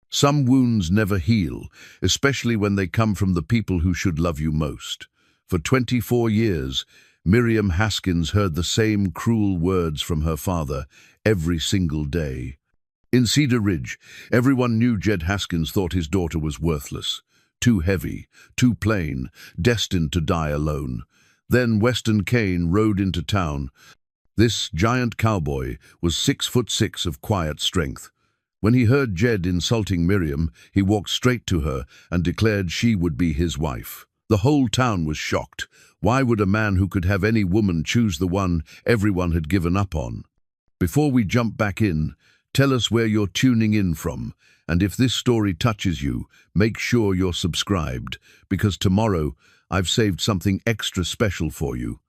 Some wounds never heal, especially when they come from the people who should love you most. For 24 years, Miriam Haskins heard the same cruel words from her father every single day. In Cedar Ridge, everyone knew Jed Haskins thought his daughter was worthless, too heavy, too plain, destined to die alone. Then Weston Kane rode into town. This giant cowboy was 6'6" of quiet strength. When he heard Jed insulting Miriam, he walked straight to her and declared she would be his wife. The whole town was shocked. Why would a man who could have any woman choose the one everyone had given up on? Before we jump back in, tell us where you're tuning in from, and if this story touches you, make sure you're subscribed, because tomorrow I've saved something extra special for you.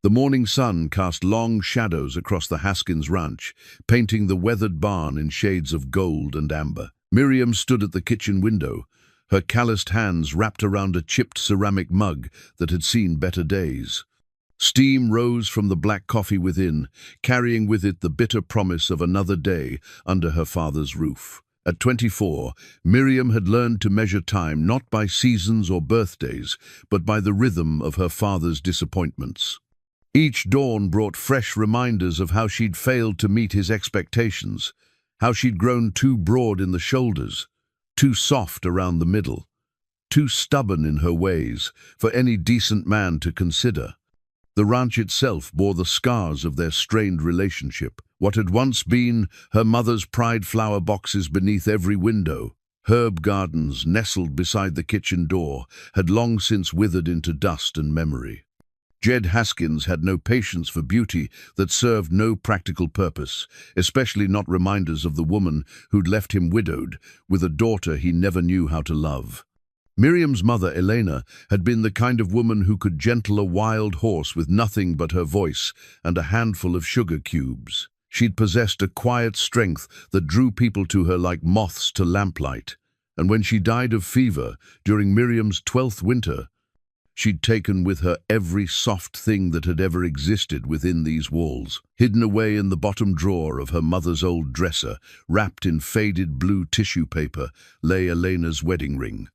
The morning sun cast long shadows across the Haskins ranch, painting the weathered barn in shades of gold and amber. Miriam stood at the kitchen window, her calloused hands wrapped around a chipped ceramic mug that had seen better days. Steam rose from the black coffee within, carrying with it the bitter promise of another day under her father's roof. At 24, Miriam had learned to measure time not by seasons or birthdays, but by the rhythm of her father's disappointments. Each dawn brought fresh reminders of how she'd failed to meet his expectations, how she'd grown too broad in the shoulders, too soft around the middle, too stubborn in her ways for any decent man to consider. The ranch itself bore the scars of their strained relationship. What had once been her mother's pride flower boxes beneath every window, herb gardens nestled beside the kitchen door, had long since withered into dust and memory. Jed Haskins had no patience for beauty that served no practical purpose, especially not reminders of the woman who'd left him widowed, with a daughter he never knew how to love. Miriam's mother, Elena, had been the kind of woman who could gentle a wild horse with nothing but her voice and a handful of sugar cubes. She'd possessed a quiet strength that drew people to her like moths to lamplight, and when she died of fever during Miriam's 12th winter, she'd taken with her every soft thing that had ever existed within these walls. Hidden away in the bottom drawer of her mother's old dresser, wrapped in faded blue tissue paper, lay Elena's wedding ring.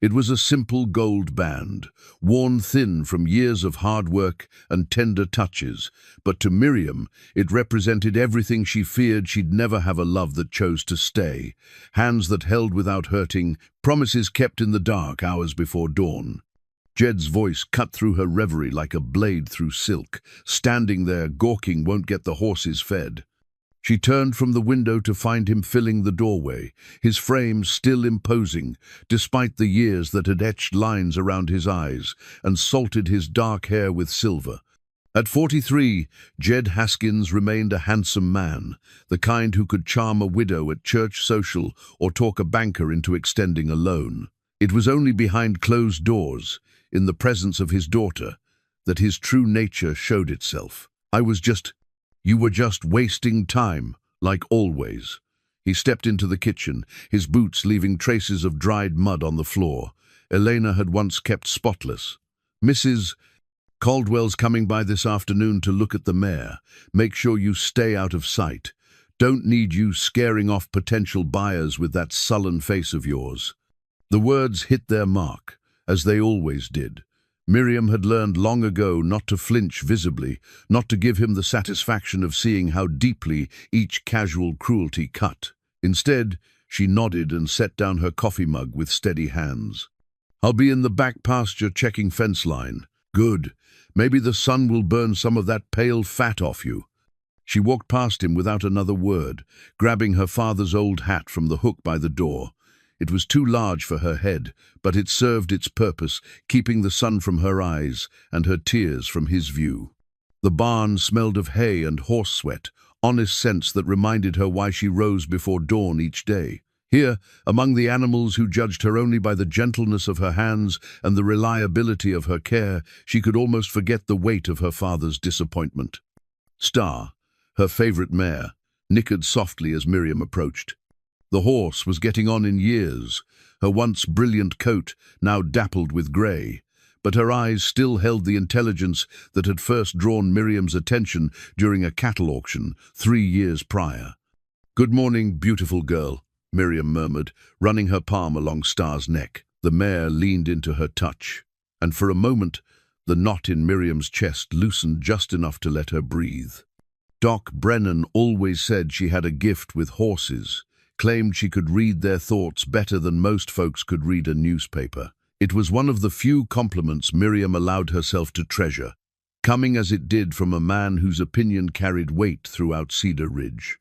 It was a simple gold band, worn thin from years of hard work and tender touches, but to Miriam it represented everything she feared she'd never have a love that chose to stay, hands that held without hurting, promises kept in the dark hours before dawn. Jed's voice cut through her reverie like a blade through silk. Standing there, gawking won't get the horses fed. She turned from the window to find him filling the doorway, his frame still imposing, despite the years that had etched lines around his eyes and salted his dark hair with silver. At 43, Jed Haskins remained a handsome man, the kind who could charm a widow at church social or talk a banker into extending a loan. It was only behind closed doors, in the presence of his daughter, that his true nature showed itself. You were just wasting time, like always. He stepped into the kitchen, his boots leaving traces of dried mud on the floor. Elena had once kept spotless. Mrs. Caldwell's coming by this afternoon to look at the mare. Make sure you stay out of sight. Don't need you scaring off potential buyers with that sullen face of yours. The words hit their mark, as they always did. Miriam had learned long ago not to flinch visibly, not to give him the satisfaction of seeing how deeply each casual cruelty cut. Instead, she nodded and set down her coffee mug with steady hands. I'll be in the back pasture checking fence line. Good. Maybe the sun will burn some of that pale fat off you. She walked past him without another word, grabbing her father's old hat from the hook by the door. It was too large for her head, but it served its purpose, keeping the sun from her eyes and her tears from his view. The barn smelled of hay and horse sweat, honest scents that reminded her why she rose before dawn each day. Here, among the animals who judged her only by the gentleness of her hands and the reliability of her care, she could almost forget the weight of her father's disappointment. Star, her favorite mare, nickered softly as Miriam approached. The horse was getting on in years, her once brilliant coat now dappled with grey, but her eyes still held the intelligence that had first drawn Miriam's attention during a cattle auction 3 years prior. "Good morning, beautiful girl," Miriam murmured, running her palm along Star's neck. The mare leaned into her touch, and for a moment the knot in Miriam's chest loosened just enough to let her breathe. Doc Brennan always said she had a gift with horses, claimed she could read their thoughts better than most folks could read a newspaper. It was one of the few compliments Miriam allowed herself to treasure, coming as it did from a man whose opinion carried weight throughout Cedar Ridge.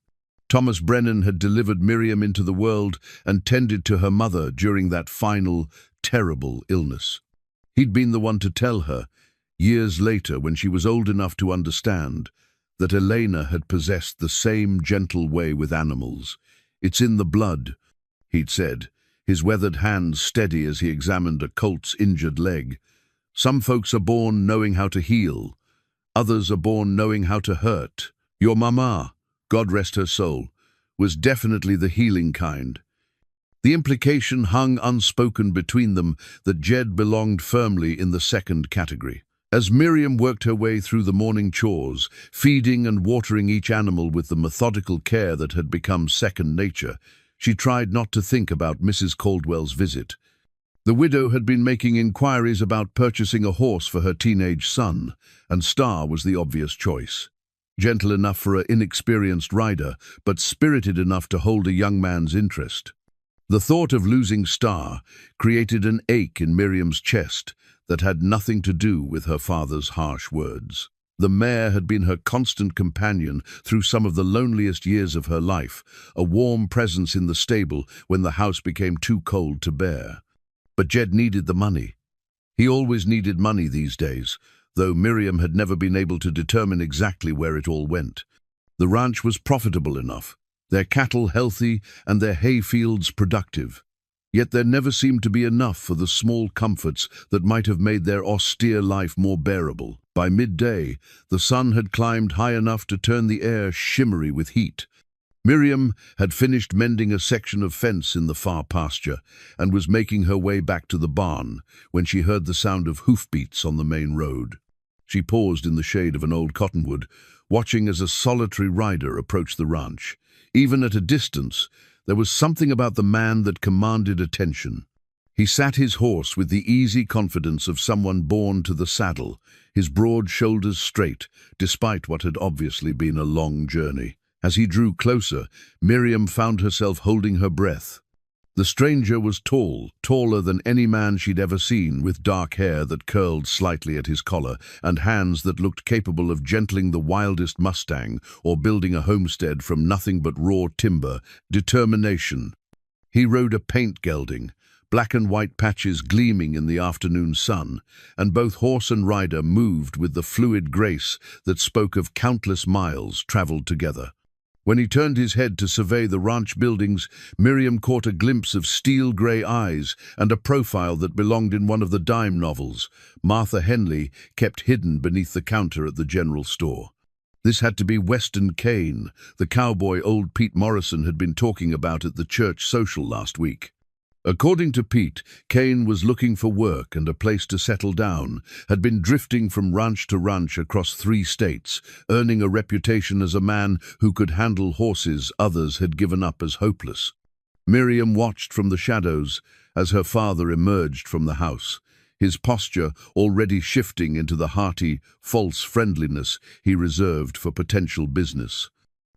Thomas Brennan had delivered Miriam into the world and tended to her mother during that final, terrible illness. He'd been the one to tell her, years later when she was old enough to understand, that Elena had possessed the same gentle way with animals. "It's in the blood," he'd said, his weathered hands steady as he examined a colt's injured leg. "Some folks are born knowing how to heal. Others are born knowing how to hurt. Your mama, God rest her soul, was definitely the healing kind." The implication hung unspoken between them that Jed belonged firmly in the second category. As Miriam worked her way through the morning chores, feeding and watering each animal with the methodical care that had become second nature, she tried not to think about Mrs. Caldwell's visit. The widow had been making inquiries about purchasing a horse for her teenage son, and Star was the obvious choice. Gentle enough for an inexperienced rider, but spirited enough to hold a young man's interest. The thought of losing Star created an ache in Miriam's chest that had nothing to do with her father's harsh words. The mare had been her constant companion through some of the loneliest years of her life, a warm presence in the stable when the house became too cold to bear. But Jed needed the money. He always needed money these days, though Miriam had never been able to determine exactly where it all went. The ranch was profitable enough, their cattle healthy and their hay fields productive. Yet there never seemed to be enough for the small comforts that might have made their austere life more bearable. By midday, the sun had climbed high enough to turn the air shimmery with heat. Miriam had finished mending a section of fence in the far pasture and was making her way back to the barn when she heard the sound of hoofbeats on the main road. She paused in the shade of an old cottonwood, watching as a solitary rider approached the ranch. Even at a distance, there was something about the man that commanded attention. He sat his horse with the easy confidence of someone born to the saddle, his broad shoulders straight, despite what had obviously been a long journey. As he drew closer, Miriam found herself holding her breath. The stranger was tall, taller than any man she'd ever seen, with dark hair that curled slightly at his collar and hands that looked capable of gentling the wildest Mustang or building a homestead from nothing but raw timber. Determination. He rode a paint gelding, black and white patches gleaming in the afternoon sun, and both horse and rider moved with the fluid grace that spoke of countless miles traveled together. When he turned his head to survey the ranch buildings, Miriam caught a glimpse of steel-gray eyes and a profile that belonged in one of the dime novels Martha Henley kept hidden beneath the counter at the general store. This had to be Weston Kane, the cowboy old Pete Morrison had been talking about at the church social last week. According to Pete, Kane was looking for work and a place to settle down, had been drifting from ranch to ranch across 3 states, earning a reputation as a man who could handle horses others had given up as hopeless. Miriam watched from the shadows as her father emerged from the house, his posture already shifting into the hearty, false friendliness he reserved for potential business.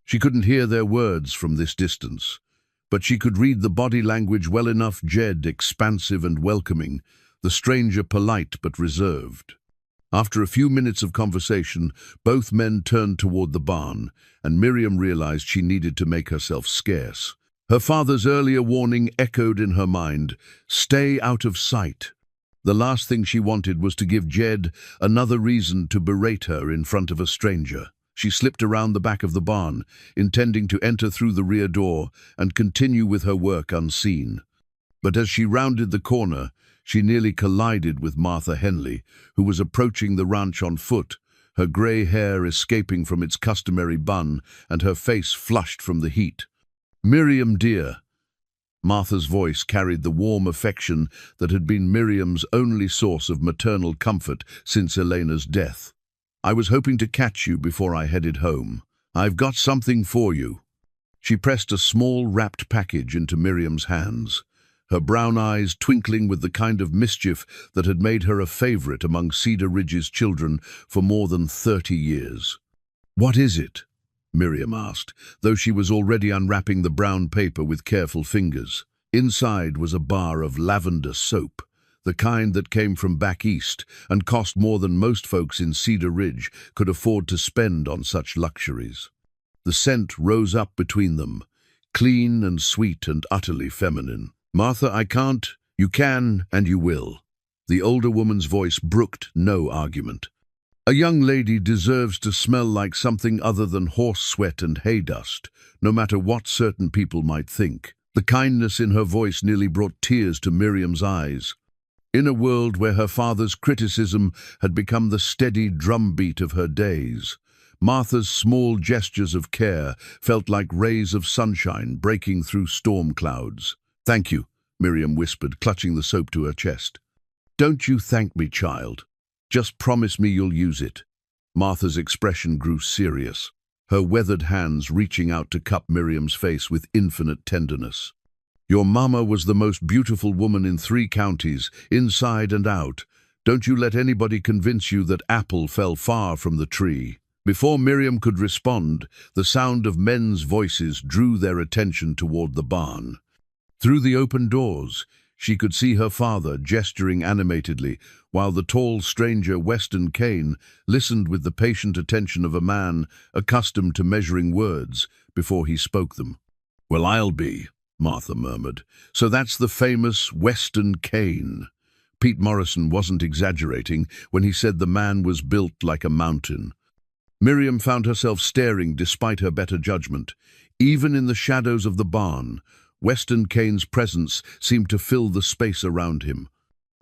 She couldn't hear their words from this distance, but she could read the body language well enough. Jed expansive and welcoming, the stranger polite but reserved. After a few minutes of conversation, both men turned toward the barn, and Miriam realized she needed to make herself scarce. Her father's earlier warning echoed in her mind, "Stay out of sight." The last thing she wanted was to give Jed another reason to berate her in front of a stranger. She slipped around the back of the barn, intending to enter through the rear door and continue with her work unseen. But as she rounded the corner, she nearly collided with Martha Henley, who was approaching the ranch on foot, her gray hair escaping from its customary bun and her face flushed from the heat. "Miriam, dear." Martha's voice carried the warm affection that had been Miriam's only source of maternal comfort since Elena's death. "I was hoping to catch you before I headed home. I've got something for you." She pressed a small wrapped package into Miriam's hands, her brown eyes twinkling with the kind of mischief that had made her a favorite among Cedar Ridge's children for more than 30 years. "What is it?" Miriam asked, though she was already unwrapping the brown paper with careful fingers. Inside was a bar of lavender soap, the kind that came from back east and cost more than most folks in Cedar Ridge could afford to spend on such luxuries. The scent rose up between them, clean and sweet and utterly feminine. "Martha, I can't. You can, and you will." The older woman's voice brooked no argument. "A young lady deserves to smell like something other than horse sweat and hay dust, no matter what certain people might think." The kindness in her voice nearly brought tears to Miriam's eyes. In a world where her father's criticism had become the steady drumbeat of her days, Martha's small gestures of care felt like rays of sunshine breaking through storm clouds. "Thank you," Miriam whispered, clutching the soap to her chest. "Don't you thank me, child. Just promise me you'll use it." Martha's expression grew serious, her weathered hands reaching out to cup Miriam's face with infinite tenderness. "Your mama was the most beautiful woman in 3 counties, inside and out. Don't you let anybody convince you that apple fell far from the tree." Before Miriam could respond, the sound of men's voices drew their attention toward the barn. Through the open doors, she could see her father gesturing animatedly, while the tall stranger, Weston Kane, listened with the patient attention of a man accustomed to measuring words before he spoke them. "Well, I'll be," Martha murmured. "So that's the famous Weston Kane." Pete Morrison wasn't exaggerating when he said the man was built like a mountain. Miriam found herself staring despite her better judgment. Even in the shadows of the barn, Weston Kane's presence seemed to fill the space around him.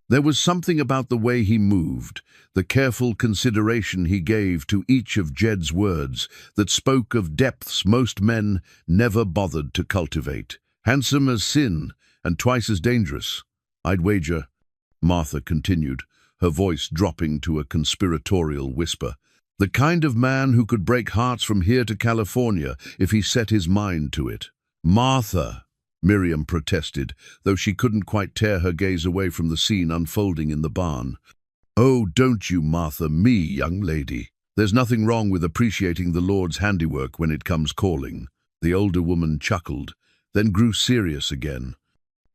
There was something about the way he moved, the careful consideration he gave to each of Jed's words, that spoke of depths most men never bothered to cultivate. "Handsome as sin, and twice as dangerous, I'd wager," Martha continued, her voice dropping to a conspiratorial whisper. "The kind of man who could break hearts from here to California if he set his mind to it." "Martha," Miriam protested, though she couldn't quite tear her gaze away from the scene unfolding in the barn. "Oh, don't you Martha me, young lady. There's nothing wrong with appreciating the Lord's handiwork when it comes calling." The older woman chuckled, then grew serious again.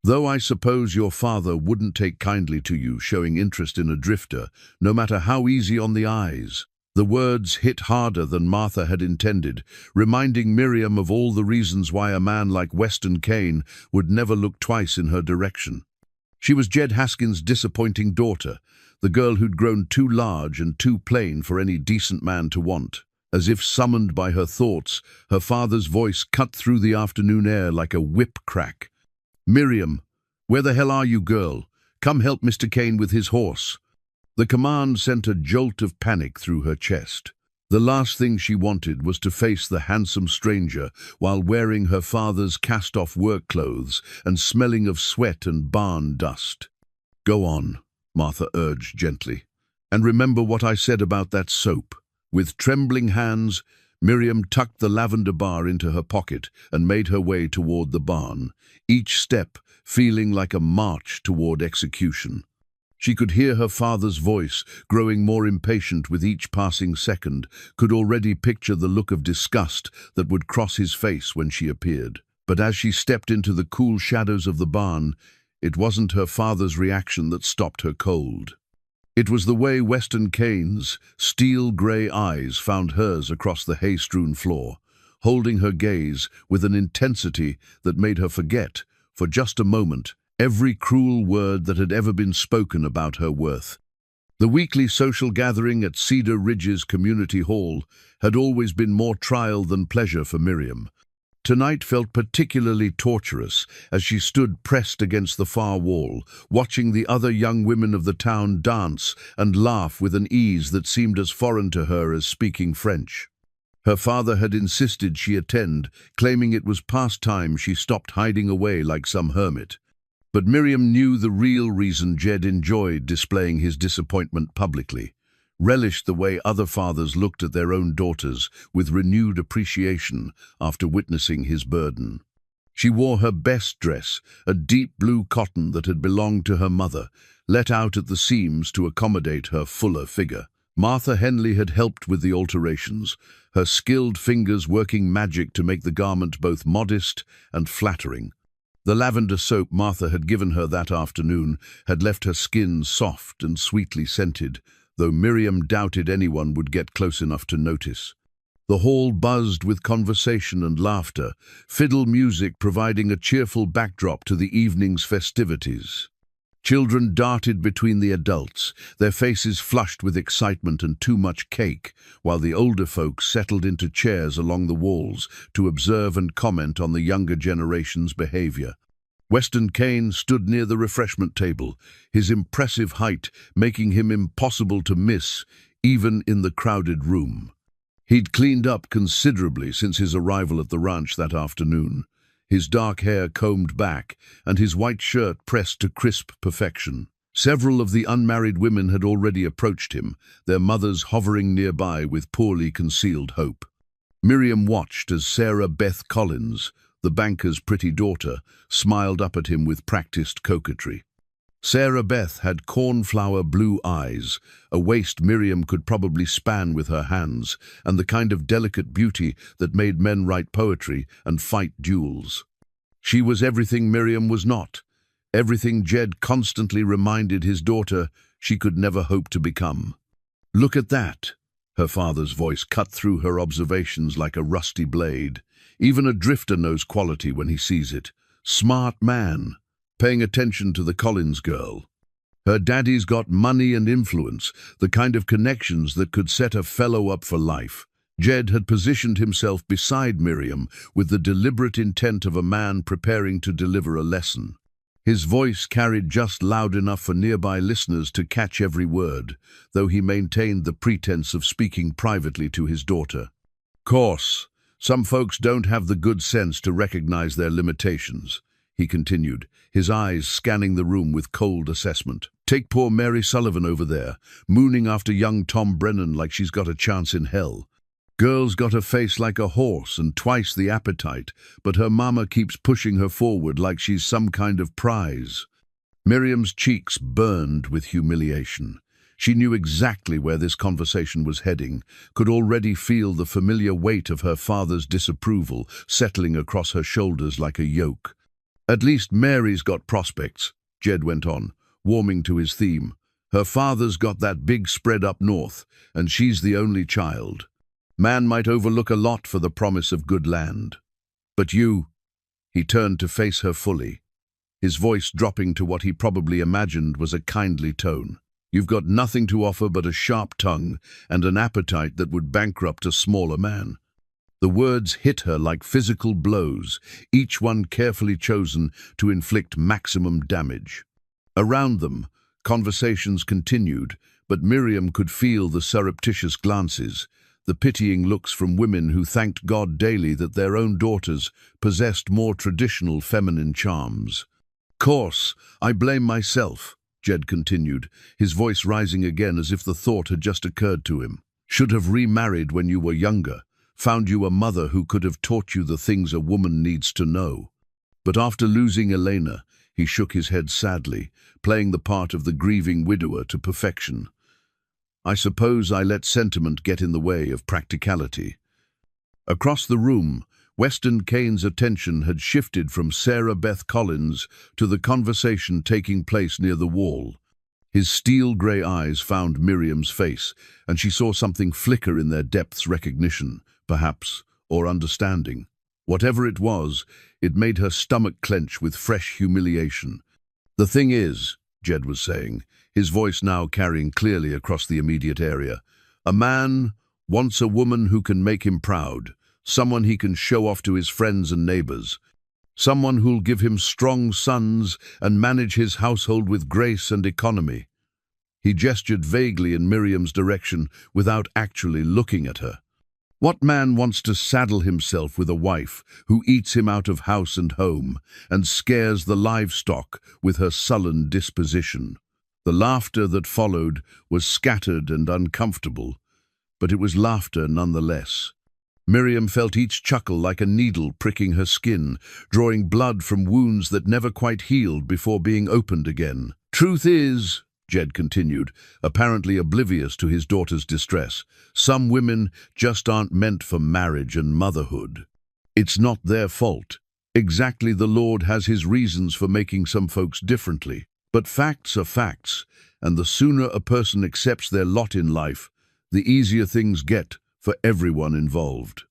"Though I suppose your father wouldn't take kindly to you showing interest in a drifter, no matter how easy on the eyes." The words hit harder than Martha had intended, reminding Miriam of all the reasons why a man like Weston Kane would never look twice in her direction. She was Jed Haskins' disappointing daughter, the girl who'd grown too large and too plain for any decent man to want. As if summoned by her thoughts, her father's voice cut through the afternoon air like a whip crack. "Miriam, where the hell are you, girl? Come help Mr. Kane with his horse." The command sent a jolt of panic through her chest. The last thing she wanted was to face the handsome stranger while wearing her father's cast-off work clothes and smelling of sweat and barn dust. "Go on," Martha urged gently, "and remember what I said about that soap." With trembling hands, Miriam tucked the lavender bar into her pocket and made her way toward the barn, each step feeling like a march toward execution. She could hear her father's voice, growing more impatient with each passing second, could already picture the look of disgust that would cross his face when she appeared. But as she stepped into the cool shadows of the barn, it wasn't her father's reaction that stopped her cold. It was the way Weston Kane's steel-grey eyes found hers across the hay-strewn floor, holding her gaze with an intensity that made her forget, for just a moment, every cruel word that had ever been spoken about her worth. The weekly social gathering at Cedar Ridge's community hall had always been more trial than pleasure for Miriam. Tonight felt particularly torturous as she stood pressed against the far wall, watching the other young women of the town dance and laugh with an ease that seemed as foreign to her as speaking French. Her father had insisted she attend, claiming it was past time she stopped hiding away like some hermit. But Miriam knew the real reason Jed enjoyed displaying his disappointment publicly. relished the way other fathers looked at their own daughters with renewed appreciation after witnessing his burden. She wore her best dress, a deep blue cotton that had belonged to her mother, let out at the seams to accommodate her fuller figure. Martha Henley had helped with the alterations, her skilled fingers working magic to make the garment both modest and flattering. The lavender soap Martha had given her that afternoon had left her skin soft and sweetly scented, though Miriam doubted anyone would get close enough to notice. The hall buzzed with conversation and laughter, fiddle music providing a cheerful backdrop to the evening's festivities. Children darted between the adults, their faces flushed with excitement and too much cake, while the older folks settled into chairs along the walls to observe and comment on the younger generation's behavior. Weston Kane stood near the refreshment table, his impressive height making him impossible to miss, even in the crowded room. He'd cleaned up considerably since his arrival at the ranch that afternoon, his dark hair combed back and his white shirt pressed to crisp perfection. Several of the unmarried women had already approached him, their mothers hovering nearby with poorly concealed hope. Miriam watched as Sarah Beth Collins, the banker's pretty daughter, smiled up at him with practiced coquetry. Sarah Beth had cornflower blue eyes, a waist Miriam could probably span with her hands, and the kind of delicate beauty that made men write poetry and fight duels. She was everything Miriam was not, everything Jed constantly reminded his daughter she could never hope to become. "Look at that," her father's voice cut through her observations like a rusty blade. "Even a drifter knows quality when he sees it. Smart man." Paying attention to the Collins girl. Her daddy's got money and influence, the kind of connections that could set a fellow up for life. Jed had positioned himself beside Miriam with the deliberate intent of a man preparing to deliver a lesson. His voice carried just loud enough for nearby listeners to catch every word, though he maintained the pretense of speaking privately to his daughter. "Course, some folks don't have the good sense to recognize their limitations," he continued, his eyes scanning the room with cold assessment. "Take poor Mary Sullivan over there, mooning after young Tom Brennan like she's got a chance in hell. Girl's got a face like a horse and twice the appetite, but her mama keeps pushing her forward like she's some kind of prize." Miriam's cheeks burned with humiliation. She knew exactly where this conversation was heading, could already feel the familiar weight of her father's disapproval settling across her shoulders like a yoke. "At least Mary's got prospects," Jed went on, warming to his theme. "Her father's got that big spread up north, and she's the only child. Man might overlook a lot for the promise of good land. But you—" He turned to face her fully, his voice dropping to what he probably imagined was a kindly tone. "You've got nothing to offer but a sharp tongue and an appetite that would bankrupt a smaller man." The words hit her like physical blows, each one carefully chosen to inflict maximum damage. Around them, conversations continued, but Miriam could feel the surreptitious glances, the pitying looks from women who thanked God daily that their own daughters possessed more traditional feminine charms. "Course, I blame myself," Jed continued, his voice rising again as if the thought had just occurred to him. "Should have remarried when you were younger. Found you a mother who could have taught you the things a woman needs to know." But after losing Elena, he shook his head sadly, playing the part of the grieving widower to perfection. "I suppose I let sentiment get in the way of practicality." Across the room, Weston Kane's attention had shifted from Sarah Beth Collins to the conversation taking place near the wall. His steel-grey eyes found Miriam's face, and she saw something flicker in their depths: recognition, perhaps, or understanding. Whatever it was, it made her stomach clench with fresh humiliation. "The thing is," Jed was saying, his voice now carrying clearly across the immediate area, "a man wants a woman who can make him proud, someone he can show off to his friends and neighbors, someone who'll give him strong sons and manage his household with grace and economy." He gestured vaguely in Miriam's direction without actually looking at her. "What man wants to saddle himself with a wife who eats him out of house and home and scares the livestock with her sullen disposition?" The laughter that followed was scattered and uncomfortable, but it was laughter nonetheless. Miriam felt each chuckle like a needle pricking her skin, drawing blood from wounds that never quite healed before being opened again. "Truth is," Jed continued, apparently oblivious to his daughter's distress, "some women just aren't meant for marriage and motherhood. It's not their fault. Exactly, the Lord has his reasons for making some folks differently. But facts are facts, and the sooner a person accepts their lot in life, the easier things get for everyone involved."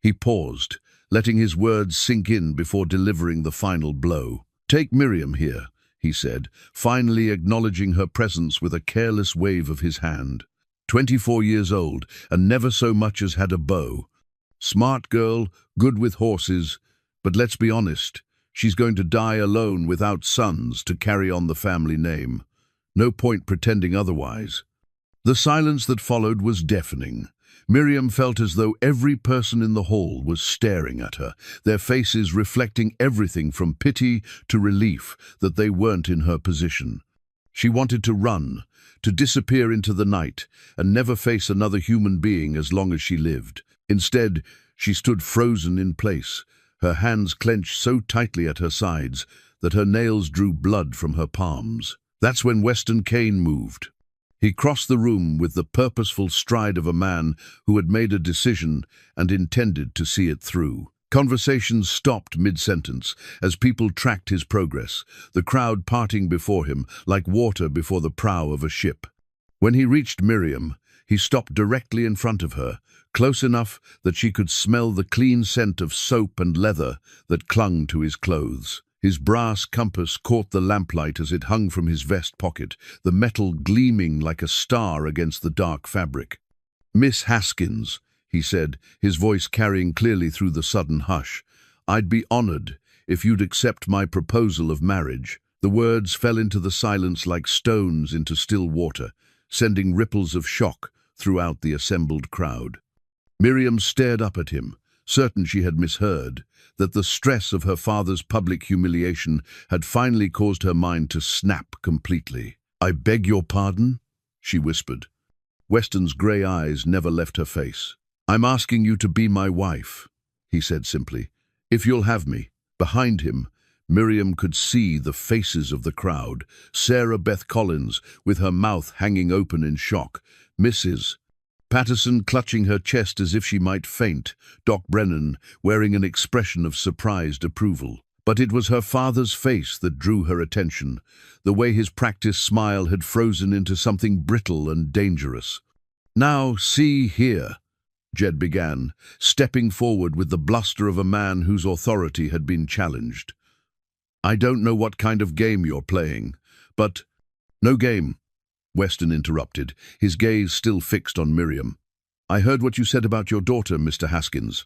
He paused, letting his words sink in before delivering the final blow. "Take Miriam here," he said, finally acknowledging her presence with a careless wave of his hand. 24 years old, and never so much as had a beau. Smart girl, good with horses, but let's be honest, she's going to die alone without sons to carry on the family name. No point pretending otherwise. The silence that followed was deafening. Miriam felt as though every person in the hall was staring at her, their faces reflecting everything from pity to relief that they weren't in her position. She wanted to run, to disappear into the night, and never face another human being as long as she lived. Instead, she stood frozen in place, her hands clenched so tightly at her sides that her nails drew blood from her palms. That's when Weston Kane moved. He crossed the room with the purposeful stride of a man who had made a decision and intended to see it through. Conversations stopped mid-sentence as people tracked his progress, the crowd parting before him like water before the prow of a ship. When he reached Miriam, he stopped directly in front of her, close enough that she could smell the clean scent of soap and leather that clung to his clothes. His brass compass caught the lamplight as it hung from his vest pocket, the metal gleaming like a star against the dark fabric. "Miss Haskins," he said, his voice carrying clearly through the sudden hush, "I'd be honored if you'd accept my proposal of marriage." The words fell into the silence like stones into still water, sending ripples of shock throughout the assembled crowd. Miriam stared up at him, certain she had misheard, that the stress of her father's public humiliation had finally caused her mind to snap completely. "I beg your pardon?" she whispered. Weston's grey eyes never left her face. "I'm asking you to be my wife," he said simply, "if you'll have me." Behind him, Miriam could see the faces of the crowd. Sarah Beth Collins, with her mouth hanging open in shock. Mrs. Patterson clutching her chest as if she might faint. Doc Brennan wearing an expression of surprised approval. But it was her father's face that drew her attention, the way his practiced smile had frozen into something brittle and dangerous. "Now, see here," Jed began, stepping forward with the bluster of a man whose authority had been challenged. "I don't know what kind of game you're playing, but—" "No game," Weston interrupted, his gaze still fixed on Miriam. "I heard what you said about your daughter, Mr. Haskins,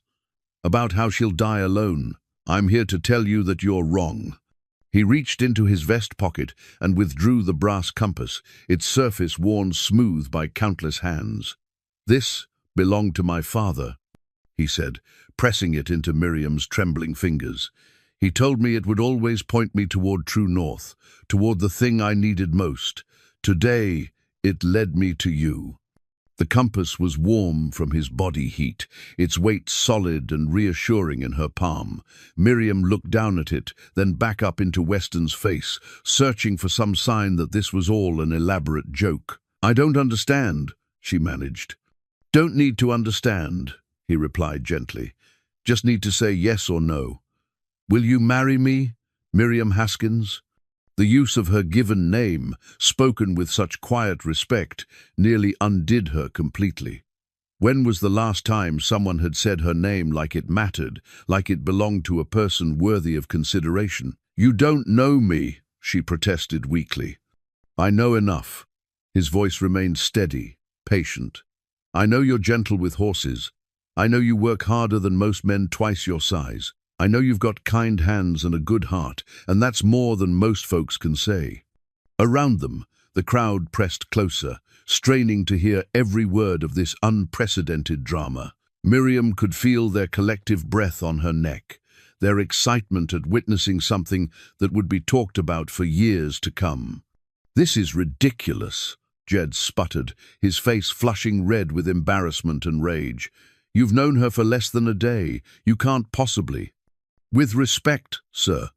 about how she'll die alone. I'm here to tell you that you're wrong." He reached into his vest pocket and withdrew the brass compass, its surface worn smooth by countless hands. "This belonged to my father," he said, pressing it into Miriam's trembling fingers. "He told me it would always point me toward true north, toward the thing I needed most. Today, it led me to you." The compass was warm from his body heat, its weight solid and reassuring in her palm. Miriam looked down at it, then back up into Weston's face, searching for some sign that this was all an elaborate joke. "I don't understand," she managed. "Don't need to understand," he replied gently. "Just need to say yes or no. Will you marry me, Miriam Haskins?" The use of her given name, spoken with such quiet respect, nearly undid her completely. When was the last time someone had said her name like it mattered, like it belonged to a person worthy of consideration? "You don't know me," she protested weakly. "I know enough." His voice remained steady, patient. "I know you're gentle with horses. I know you work harder than most men twice your size. I know you've got kind hands and a good heart, and that's more than most folks can say." Around them, the crowd pressed closer, straining to hear every word of this unprecedented drama. Miriam could feel their collective breath on her neck, their excitement at witnessing something that would be talked about for years to come. "This is ridiculous," Jed sputtered, his face flushing red with embarrassment and rage. "You've known her for less than a day. You can't possibly." "With respect, sir,"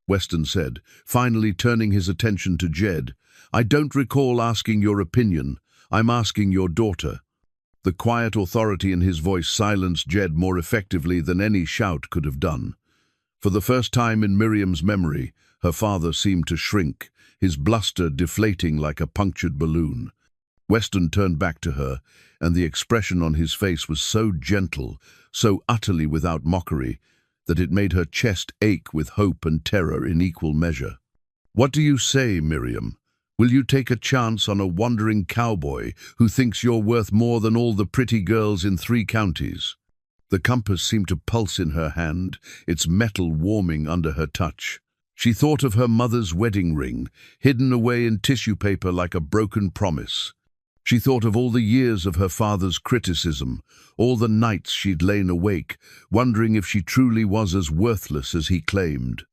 Weston said, finally turning his attention to Jed, "I don't recall asking your opinion. I'm asking your daughter." The quiet authority in his voice silenced Jed more effectively than any shout could have done. For the first time in Miriam's memory, her father seemed to shrink, his bluster deflating like a punctured balloon. Weston turned back to her, and the expression on his face was so gentle, so utterly without mockery, that it made her chest ache with hope and terror in equal measure. "What do you say, Miriam? Will you take a chance on a wandering cowboy who thinks you're worth more than all the pretty girls in 3 counties? The compass seemed to pulse in her hand, its metal warming under her touch. She thought of her mother's wedding ring, hidden away in tissue paper like a broken promise. She thought of all the years of her father's criticism, all the nights she'd lain awake, wondering if she truly was as worthless as he claimed.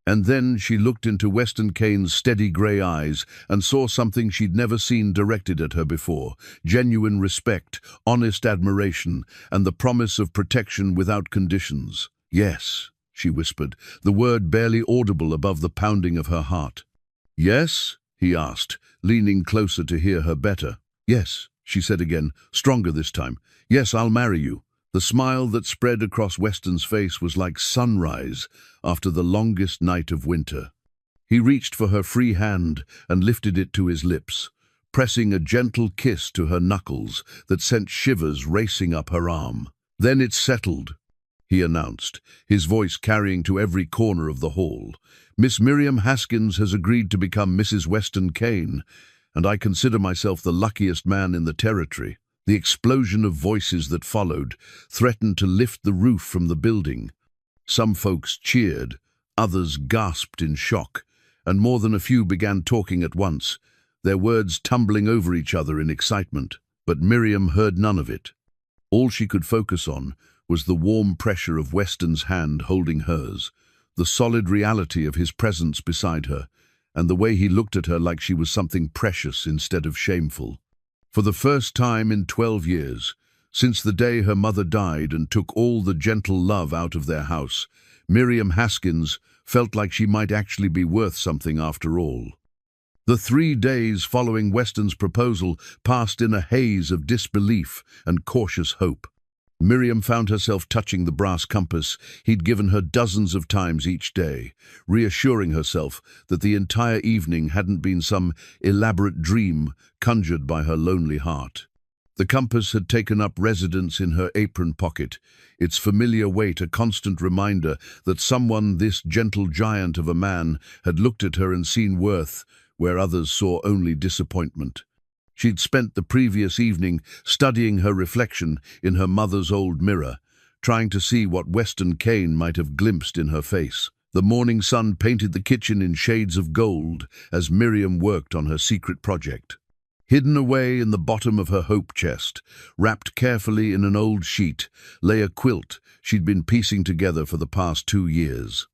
And then she looked into Weston Kane's steady grey eyes and saw something she'd never seen directed at her before: genuine respect, honest admiration, and the promise of protection without conditions. "Yes," she whispered, the word barely audible above the pounding of her heart. "Yes?" he asked, leaning closer to hear her better. "Yes," she said again, stronger this time. "Yes, I'll marry you." The smile that spread across Weston's face was like sunrise after the longest night of winter. He reached for her free hand and lifted it to his lips, pressing a gentle kiss to her knuckles that sent shivers racing up her arm. "Then it's settled," he announced, his voice carrying to every corner of the hall. "Miss Miriam Haskins has agreed to become Mrs. Weston Kane, and I consider myself the luckiest man in the territory." The explosion of voices that followed threatened to lift the roof from the building. Some folks cheered, others gasped in shock, and more than a few began talking at once, their words tumbling over each other in excitement. But Miriam heard none of it. All she could focus on was the warm pressure of Weston's hand holding hers, the solid reality of his presence beside her, and the way he looked at her like she was something precious instead of shameful. For the first time in 12 years, since the day her mother died and took all the gentle love out of their house, Miriam Haskins felt like she might actually be worth something after all. The 3 days following Weston's proposal passed in a haze of disbelief and cautious hope. Miriam found herself touching the brass compass he'd given her dozens of times each day, reassuring herself that the entire evening hadn't been some elaborate dream conjured by her lonely heart. The compass had taken up residence in her apron pocket, its familiar weight a constant reminder that someone, this gentle giant of a man, had looked at her and seen worth where others saw only disappointment. She'd spent the previous evening studying her reflection in her mother's old mirror, trying to see what Weston Kane might have glimpsed in her face. The morning sun painted the kitchen in shades of gold as Miriam worked on her secret project. Hidden away in the bottom of her hope chest, wrapped carefully in an old sheet, lay a quilt she'd been piecing together for the past 2 years.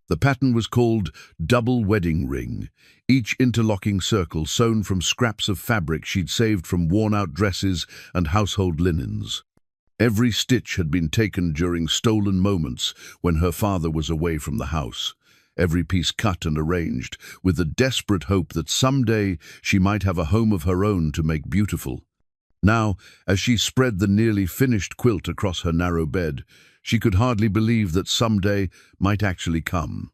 The pattern was called Double Wedding Ring, each interlocking circle sewn from scraps of fabric she'd saved from worn-out dresses and household linens. Every stitch had been taken during stolen moments when her father was away from the house, every piece cut and arranged, with the desperate hope that someday she might have a home of her own to make beautiful. Now, as she spread the nearly finished quilt across her narrow bed, she could hardly believe that someday might actually come.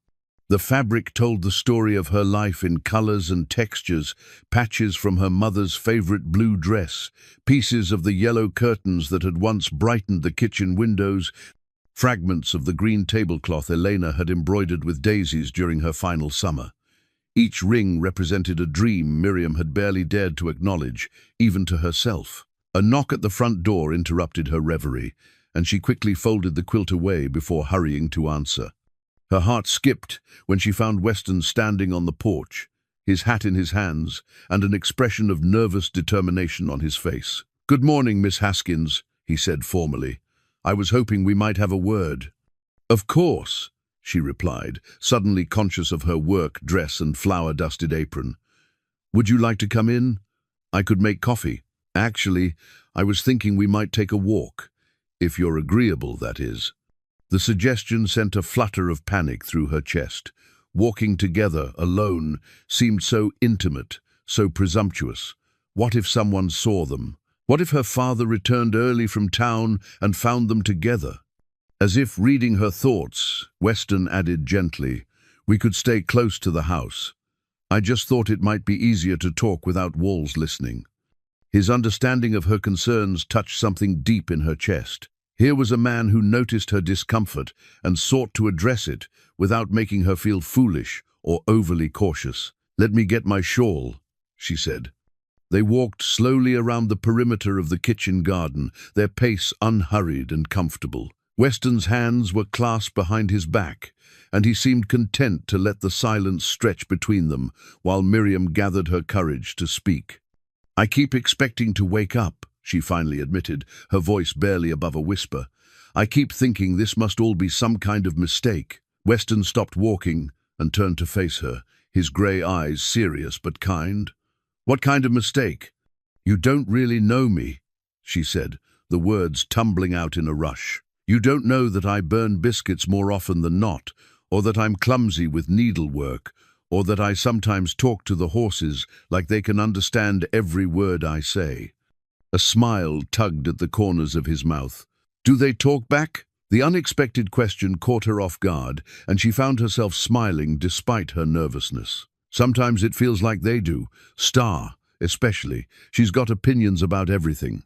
The fabric told the story of her life in colors and textures, patches from her mother's favorite blue dress, pieces of the yellow curtains that had once brightened the kitchen windows, fragments of the green tablecloth Elena had embroidered with daisies during her final summer. Each ring represented a dream Miriam had barely dared to acknowledge, even to herself. A knock at the front door interrupted her reverie, and she quickly folded the quilt away before hurrying to answer. Her heart skipped when she found Weston standing on the porch, his hat in his hands, and an expression of nervous determination on his face. "Good morning, Miss Haskins," he said formally. "I was hoping we might have a word." "Of course," she replied, suddenly conscious of her work dress and flour-dusted apron. Would you like to come in? I could make coffee. Actually, I was thinking we might take a walk. If you're agreeable, that is. The suggestion sent a flutter of panic through her chest. Walking together, alone, seemed so intimate, so presumptuous. What if someone saw them? What if her father returned early from town and found them together? As if reading her thoughts, Weston added gently, "We could stay close to the house. I just thought it might be easier to talk without walls listening." His understanding of her concerns touched something deep in her chest. Here was a man who noticed her discomfort and sought to address it without making her feel foolish or overly cautious. "Let me get my shawl," she said. They walked slowly around the perimeter of the kitchen garden, their pace unhurried and comfortable. Weston's hands were clasped behind his back, and he seemed content to let the silence stretch between them while Miriam gathered her courage to speak. "I keep expecting to wake up," she finally admitted, her voice barely above a whisper. "I keep thinking this must all be some kind of mistake." Weston stopped walking and turned to face her, his grey eyes serious but kind. "What kind of mistake?" "You don't really know me," she said, the words tumbling out in a rush. "You don't know that I burn biscuits more often than not, or that I'm clumsy with needlework, or that I sometimes talk to the horses like they can understand every word I say." A smile tugged at the corners of his mouth. "Do they talk back?" The unexpected question caught her off guard, and she found herself smiling despite her nervousness. "Sometimes it feels like they do. Star, especially. She's got opinions about everything.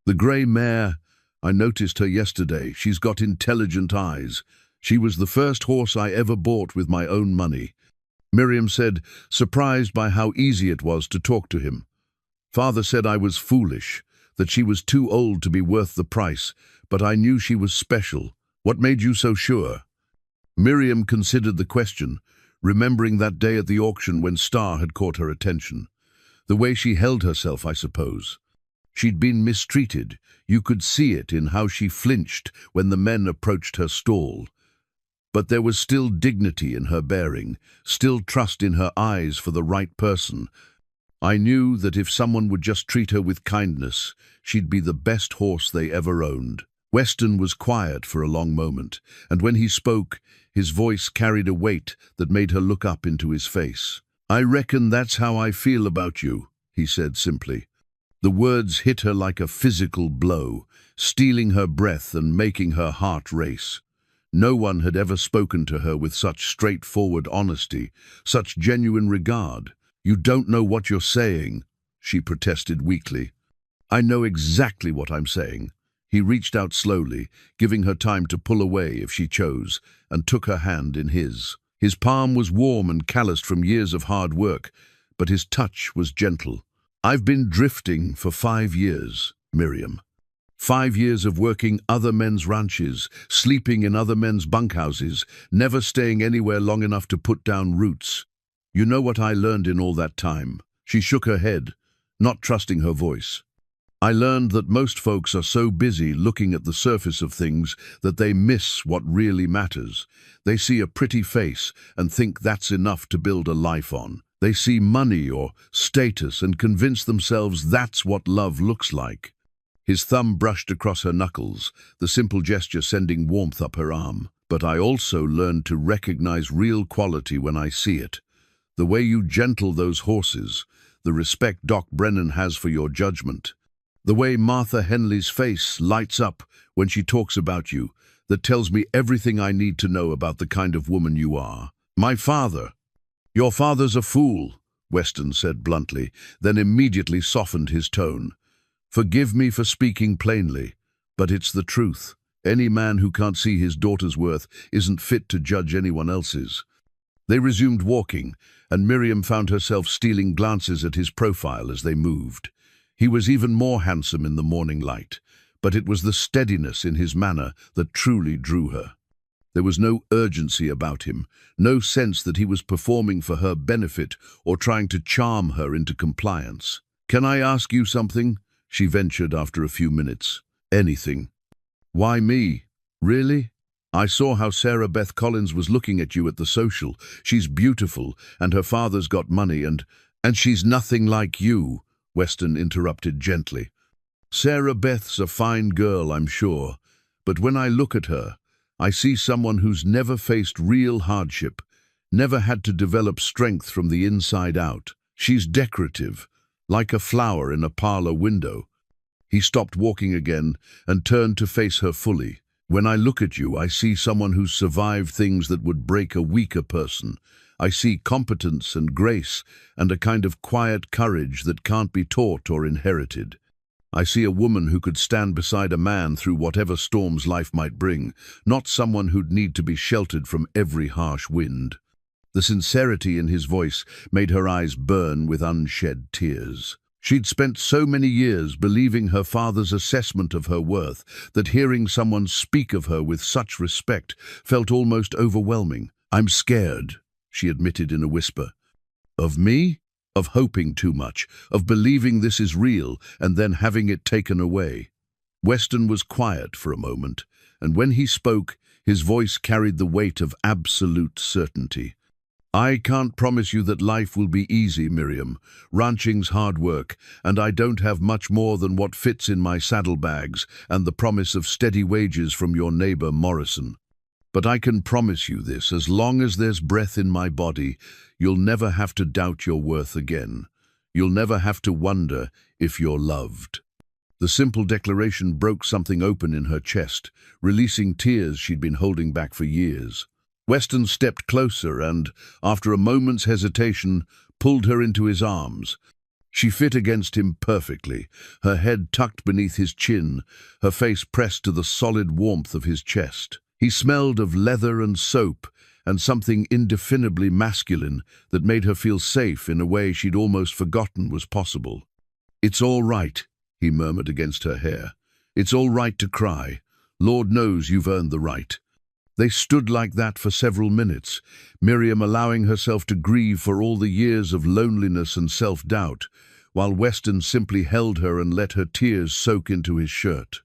The grey mare, I noticed her yesterday. She's got intelligent eyes. She was the first horse I ever bought with my own money." Miriam said, surprised by how easy it was to talk to him. "Father said I was foolish, that she was too old to be worth the price, but I knew she was special. What made you so sure?" Miriam considered the question, remembering that day at the auction when Star had caught her attention. The way she held herself, I suppose. She'd been mistreated. You could see it in how she flinched when the men approached her stall. But there was still dignity in her bearing, still trust in her eyes for the right person. I knew that if someone would just treat her with kindness, she'd be the best horse they ever owned. Weston was quiet for a long moment, and when he spoke, his voice carried a weight that made her look up into his face. "I reckon that's how I feel about you," he said simply. The words hit her like a physical blow, stealing her breath and making her heart race. No one had ever spoken to her with such straightforward honesty, such genuine regard. "You don't know what you're saying," she protested weakly. "I know exactly what I'm saying." He reached out slowly, giving her time to pull away if she chose, and took her hand in his. His palm was warm and calloused from years of hard work, but his touch was gentle. "I've been drifting for 5 years, Miriam. 5 years of working other men's ranches, sleeping in other men's bunkhouses, never staying anywhere long enough to put down roots. You know what I learned in all that time?" She shook her head, not trusting her voice. "I learned that most folks are so busy looking at the surface of things that they miss what really matters. They see a pretty face and think that's enough to build a life on. They see money or status and convince themselves that's what love looks like." His thumb brushed across her knuckles, the simple gesture sending warmth up her arm. "But I also learned to recognize real quality when I see it. The way you gentle those horses, the respect Doc Brennan has for your judgment, the way Martha Henley's face lights up when she talks about you, that tells me everything I need to know about the kind of woman you are. My father—" "Your father's a fool," Weston said bluntly, then immediately softened his tone. "Forgive me for speaking plainly, but it's the truth. Any man who can't see his daughter's worth isn't fit to judge anyone else's." They resumed walking, and Miriam found herself stealing glances at his profile as they moved. He was even more handsome in the morning light, but it was the steadiness in his manner that truly drew her. There was no urgency about him, no sense that he was performing for her benefit or trying to charm her into compliance. "Can I ask you something?" she ventured after a few minutes. "Anything." "Why me? Really? I saw how Sarah Beth Collins was looking at you at the social. She's beautiful, and her father's got money, and And she's nothing like you, Weston interrupted gently. Sarah Beth's a fine girl, I'm sure, but when I look at her, I see someone who's never faced real hardship, never had to develop strength from the inside out. She's decorative, like a flower in a parlor window. He stopped walking again and turned to face her fully. When I look at you, I see someone who's survived things that would break a weaker person. I see competence and grace and a kind of quiet courage that can't be taught or inherited. I see a woman who could stand beside a man through whatever storms life might bring, not someone who'd need to be sheltered from every harsh wind. The sincerity in his voice made her eyes burn with unshed tears. She'd spent so many years believing her father's assessment of her worth that hearing someone speak of her with such respect felt almost overwhelming. "I'm scared," she admitted in a whisper. "Of me? Of hoping too much, of believing this is real and then having it taken away." Weston was quiet for a moment, and when he spoke, his voice carried the weight of absolute certainty. "I can't promise you that life will be easy, Miriam. Ranching's hard work, and I don't have much more than what fits in my saddlebags and the promise of steady wages from your neighbor Morrison. But I can promise you this, as long as there's breath in my body, you'll never have to doubt your worth again. You'll never have to wonder if you're loved." The simple declaration broke something open in her chest, releasing tears she'd been holding back for years. Weston stepped closer and, after a moment's hesitation, pulled her into his arms. She fit against him perfectly, her head tucked beneath his chin, her face pressed to the solid warmth of his chest. He smelled of leather and soap, and something indefinably masculine that made her feel safe in a way she'd almost forgotten was possible. "It's all right," he murmured against her hair. "It's all right to cry. Lord knows you've earned the right." They stood like that for several minutes, Miriam allowing herself to grieve for all the years of loneliness and self-doubt, while Weston simply held her and let her tears soak into his shirt.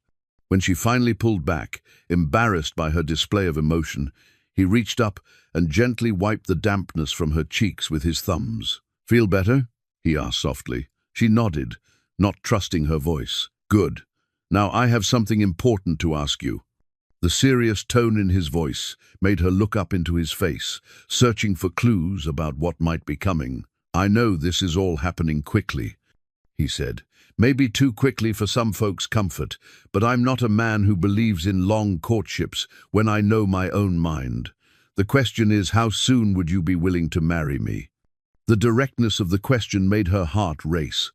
When she finally pulled back, embarrassed by her display of emotion, he reached up and gently wiped the dampness from her cheeks with his thumbs. "Feel better?" he asked softly. She nodded, not trusting her voice. "Good. Now I have something important to ask you." The serious tone in his voice made her look up into his face, searching for clues about what might be coming. "I know this is all happening quickly," he said. "Maybe too quickly for some folks' comfort, but I'm not a man who believes in long courtships when I know my own mind. The question is, how soon would you be willing to marry me?" The directness of the question made her heart race.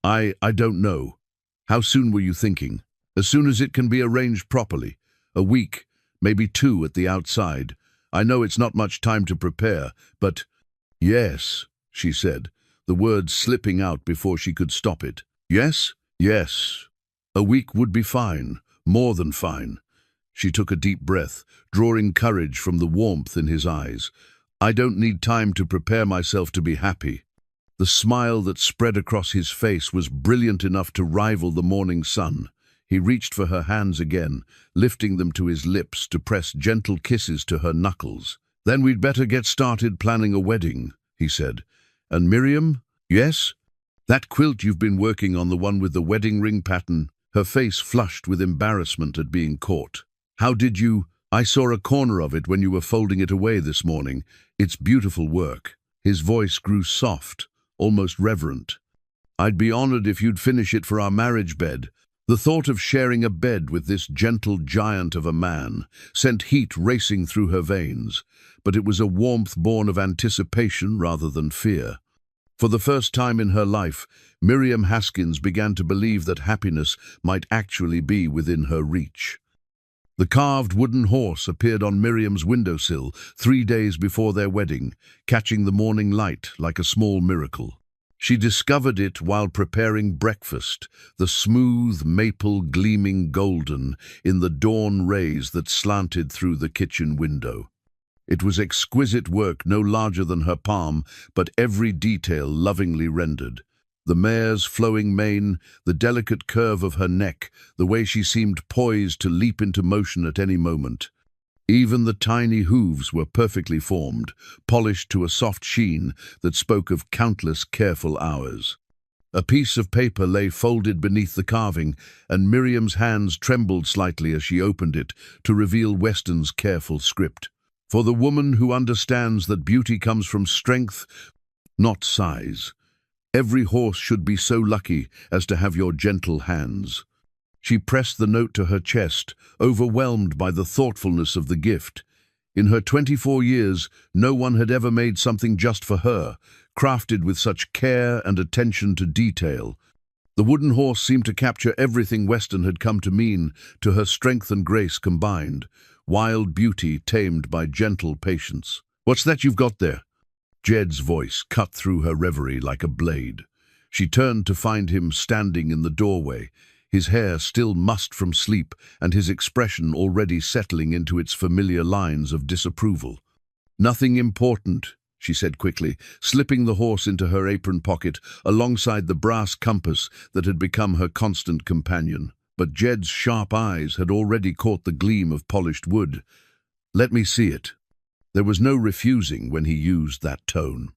I don't know. How soon were you thinking?" "As soon as it can be arranged properly. A week, maybe 2 at the outside. I know it's not much time to prepare, but—" "Yes," she said, the words slipping out before she could stop it. "Yes? Yes. A week would be fine, more than fine." She took a deep breath, drawing courage from the warmth in his eyes. "I don't need time to prepare myself to be happy." The smile that spread across his face was brilliant enough to rival the morning sun. He reached for her hands again, lifting them to his lips to press gentle kisses to her knuckles. "Then we'd better get started planning a wedding," he said. "And Miriam?" "Yes?" "That quilt you've been working on, the one with the wedding ring pattern." Her face flushed with embarrassment at being caught. "How did you—" "I saw a corner of it when you were folding it away this morning. It's beautiful work." His voice grew soft, almost reverent. "I'd be honored if you'd finish it for our marriage bed." The thought of sharing a bed with this gentle giant of a man sent heat racing through her veins, but it was a warmth born of anticipation rather than fear. For the first time in her life, Miriam Haskins began to believe that happiness might actually be within her reach. The carved wooden horse appeared on Miriam's windowsill 3 days before their wedding, catching the morning light like a small miracle. She discovered it while preparing breakfast, the smooth maple gleaming golden in the dawn rays that slanted through the kitchen window. It was exquisite work, no larger than her palm, but every detail lovingly rendered. The mare's flowing mane, the delicate curve of her neck, the way she seemed poised to leap into motion at any moment. Even the tiny hooves were perfectly formed, polished to a soft sheen that spoke of countless careful hours. A piece of paper lay folded beneath the carving, and Miriam's hands trembled slightly as she opened it to reveal Weston's careful script. For the woman who understands that beauty comes from strength, not size. Every horse should be so lucky as to have your gentle hands. She pressed the note to her chest, overwhelmed by the thoughtfulness of the gift. In her 24 years, no one had ever made something just for her, crafted with such care and attention to detail. The wooden horse seemed to capture everything Weston had come to mean to her, strength and grace combined, wild beauty tamed by gentle patience. "What's that you've got there?" Jed's voice cut through her reverie like a blade. She turned to find him standing in the doorway, his hair still mussed from sleep and his expression already settling into its familiar lines of disapproval. "Nothing important," she said quickly, slipping the horse into her apron pocket alongside the brass compass that had become her constant companion. But Jed's sharp eyes had already caught the gleam of polished wood. "Let me see it." There was no refusing when he used that tone.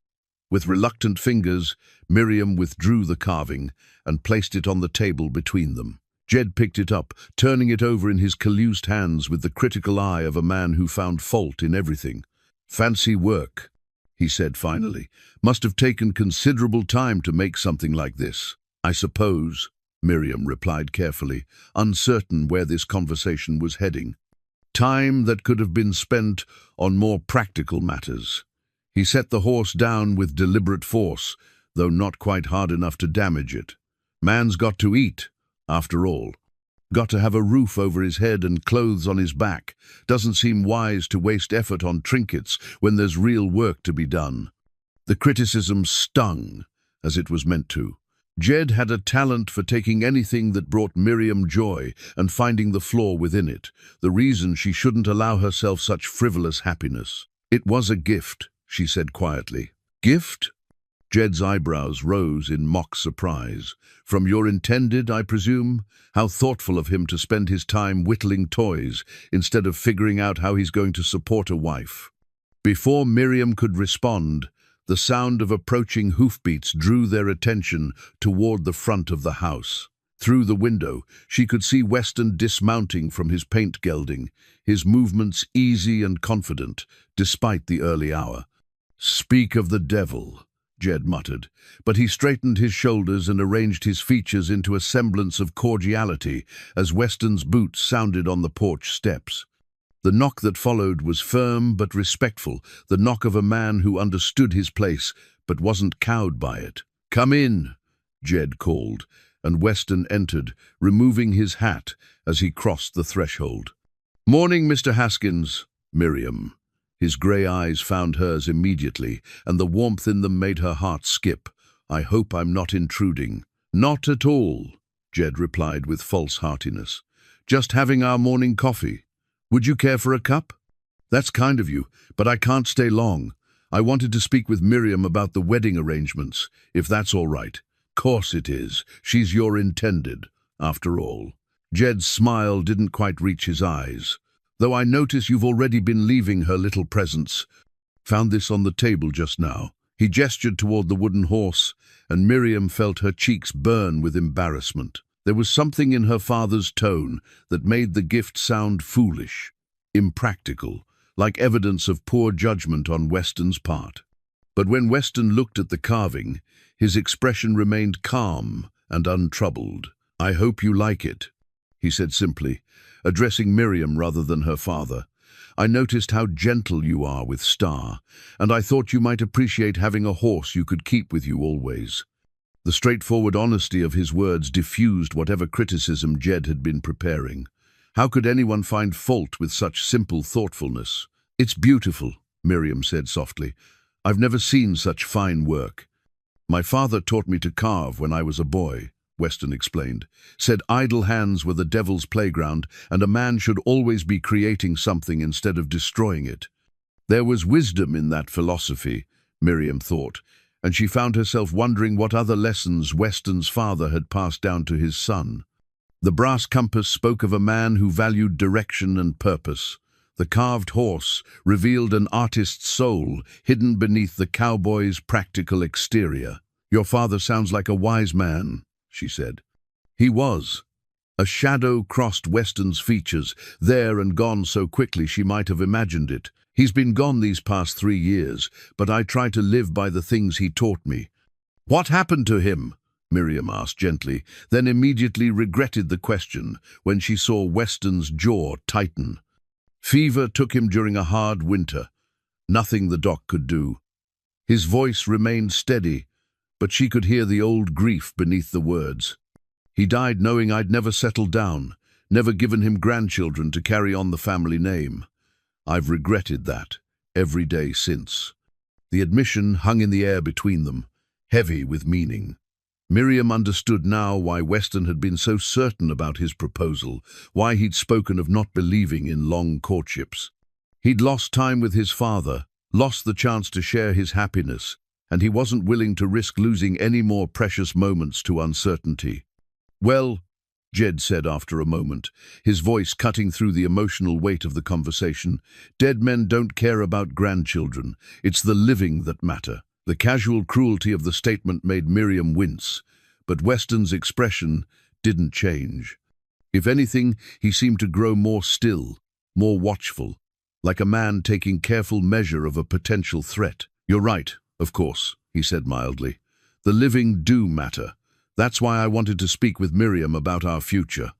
With reluctant fingers, Miriam withdrew the carving and placed it on the table between them. Jed picked it up, turning it over in his calloused hands with the critical eye of a man who found fault in everything. "Fancy work," he said finally. "Must have taken considerable time to make something like this." "I suppose," Miriam replied carefully, uncertain where this conversation was heading. Time that could have been spent on more practical matters. He set the horse down with deliberate force, though not quite hard enough to damage it. Man's got to eat, after all. Got to have a roof over his head and clothes on his back. Doesn't seem wise to waste effort on trinkets when there's real work to be done. The criticism stung, as it was meant to. Jed had a talent for taking anything that brought Miriam joy and finding the flaw within it, the reason she shouldn't allow herself such frivolous happiness. "It was a gift," she said quietly. "Gift?" Jed's eyebrows rose in mock surprise. "From your intended, I presume? How thoughtful of him to spend his time whittling toys instead of figuring out how he's going to support a wife." Before Miriam could respond, the sound of approaching hoofbeats drew their attention toward the front of the house. Through the window, she could see Weston dismounting from his paint gelding, his movements easy and confident, despite the early hour. "Speak of the devil," Jed muttered, but he straightened his shoulders and arranged his features into a semblance of cordiality as Weston's boots sounded on the porch steps. The knock that followed was firm but respectful, the knock of a man who understood his place but wasn't cowed by it. "Come in," Jed called, and Weston entered, removing his hat as he crossed the threshold. "Morning, Mr. Haskins." "Miriam." His grey eyes found hers immediately, and the warmth in them made her heart skip. "I hope I'm not intruding." "Not at all," Jed replied with false heartiness. "Just having our morning coffee. Would you care for a cup?" "That's kind of you, but I can't stay long. I wanted to speak with Miriam about the wedding arrangements, if that's all right." "Course it is. She's your intended, after all." Jed's smile didn't quite reach his eyes. "Though I notice you've already been leaving her little presents. Found this on the table just now." He gestured toward the wooden horse, and Miriam felt her cheeks burn with embarrassment. There was something in her father's tone that made the gift sound foolish, impractical, like evidence of poor judgment on Weston's part. But when Weston looked at the carving, his expression remained calm and untroubled. "I hope you like it," he said simply, addressing Miriam rather than her father. "I noticed how gentle you are with Star, and I thought you might appreciate having a horse you could keep with you always." The straightforward honesty of his words diffused whatever criticism Jed had been preparing. How could anyone find fault with such simple thoughtfulness? "It's beautiful," Miriam said softly. "I've never seen such fine work." "My father taught me to carve when I was a boy," Weston explained. "Said idle hands were the devil's playground, and a man should always be creating something instead of destroying it." There was wisdom in that philosophy, Miriam thought, and she found herself wondering what other lessons Weston's father had passed down to his son. The brass compass spoke of a man who valued direction and purpose. The carved horse revealed an artist's soul hidden beneath the cowboy's practical exterior. "Your father sounds like a wise man," she said. He was. A shadow crossed Weston's features, there and gone so quickly she might have imagined it. "He's been gone these past 3 years, but I try to live by the things he taught me." "What happened to him?" Miriam asked gently, then immediately regretted the question when she saw Weston's jaw tighten. "Fever took him during a hard winter. Nothing the doc could do." His voice remained steady, but she could hear the old grief beneath the words. "He died knowing I'd never settled down, never given him grandchildren to carry on the family name. I've regretted that every day since." The admission hung in the air between them, heavy with meaning. Miriam understood now why Weston had been so certain about his proposal, why he'd spoken of not believing in long courtships. He'd lost time with his father, lost the chance to share his happiness, and he wasn't willing to risk losing any more precious moments to uncertainty. "Well," Jed said after a moment, his voice cutting through the emotional weight of the conversation, "dead men don't care about grandchildren. It's the living that matter." The casual cruelty of the statement made Miriam wince, but Weston's expression didn't change. If anything, he seemed to grow more still, more watchful, like a man taking careful measure of a potential threat. "You're right, of course," he said mildly. "The living do matter. That's why I wanted to speak with Miriam about our future."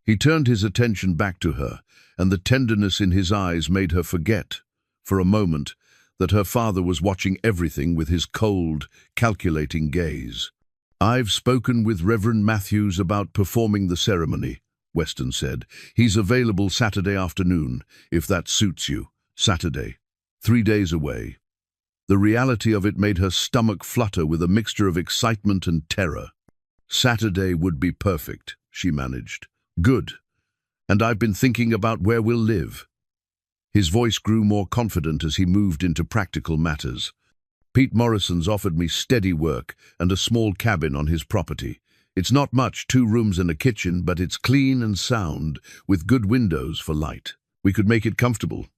He turned his attention back to her, and the tenderness in his eyes made her forget, for a moment, that her father was watching everything with his cold, calculating gaze. "I've spoken with Reverend Matthews about performing the ceremony," Weston said. "He's available Saturday afternoon, if that suits you." Saturday, 3 days away. The reality of it made her stomach flutter with a mixture of excitement and terror. "Saturday would be perfect," she managed. "Good. And I've been thinking about where we'll live." His voice grew more confident as he moved into practical matters. "Pete Morrison's offered me steady work and a small cabin on his property. It's not much, 2 rooms and a kitchen, but it's clean and sound, with good windows for light. We could make it comfortable."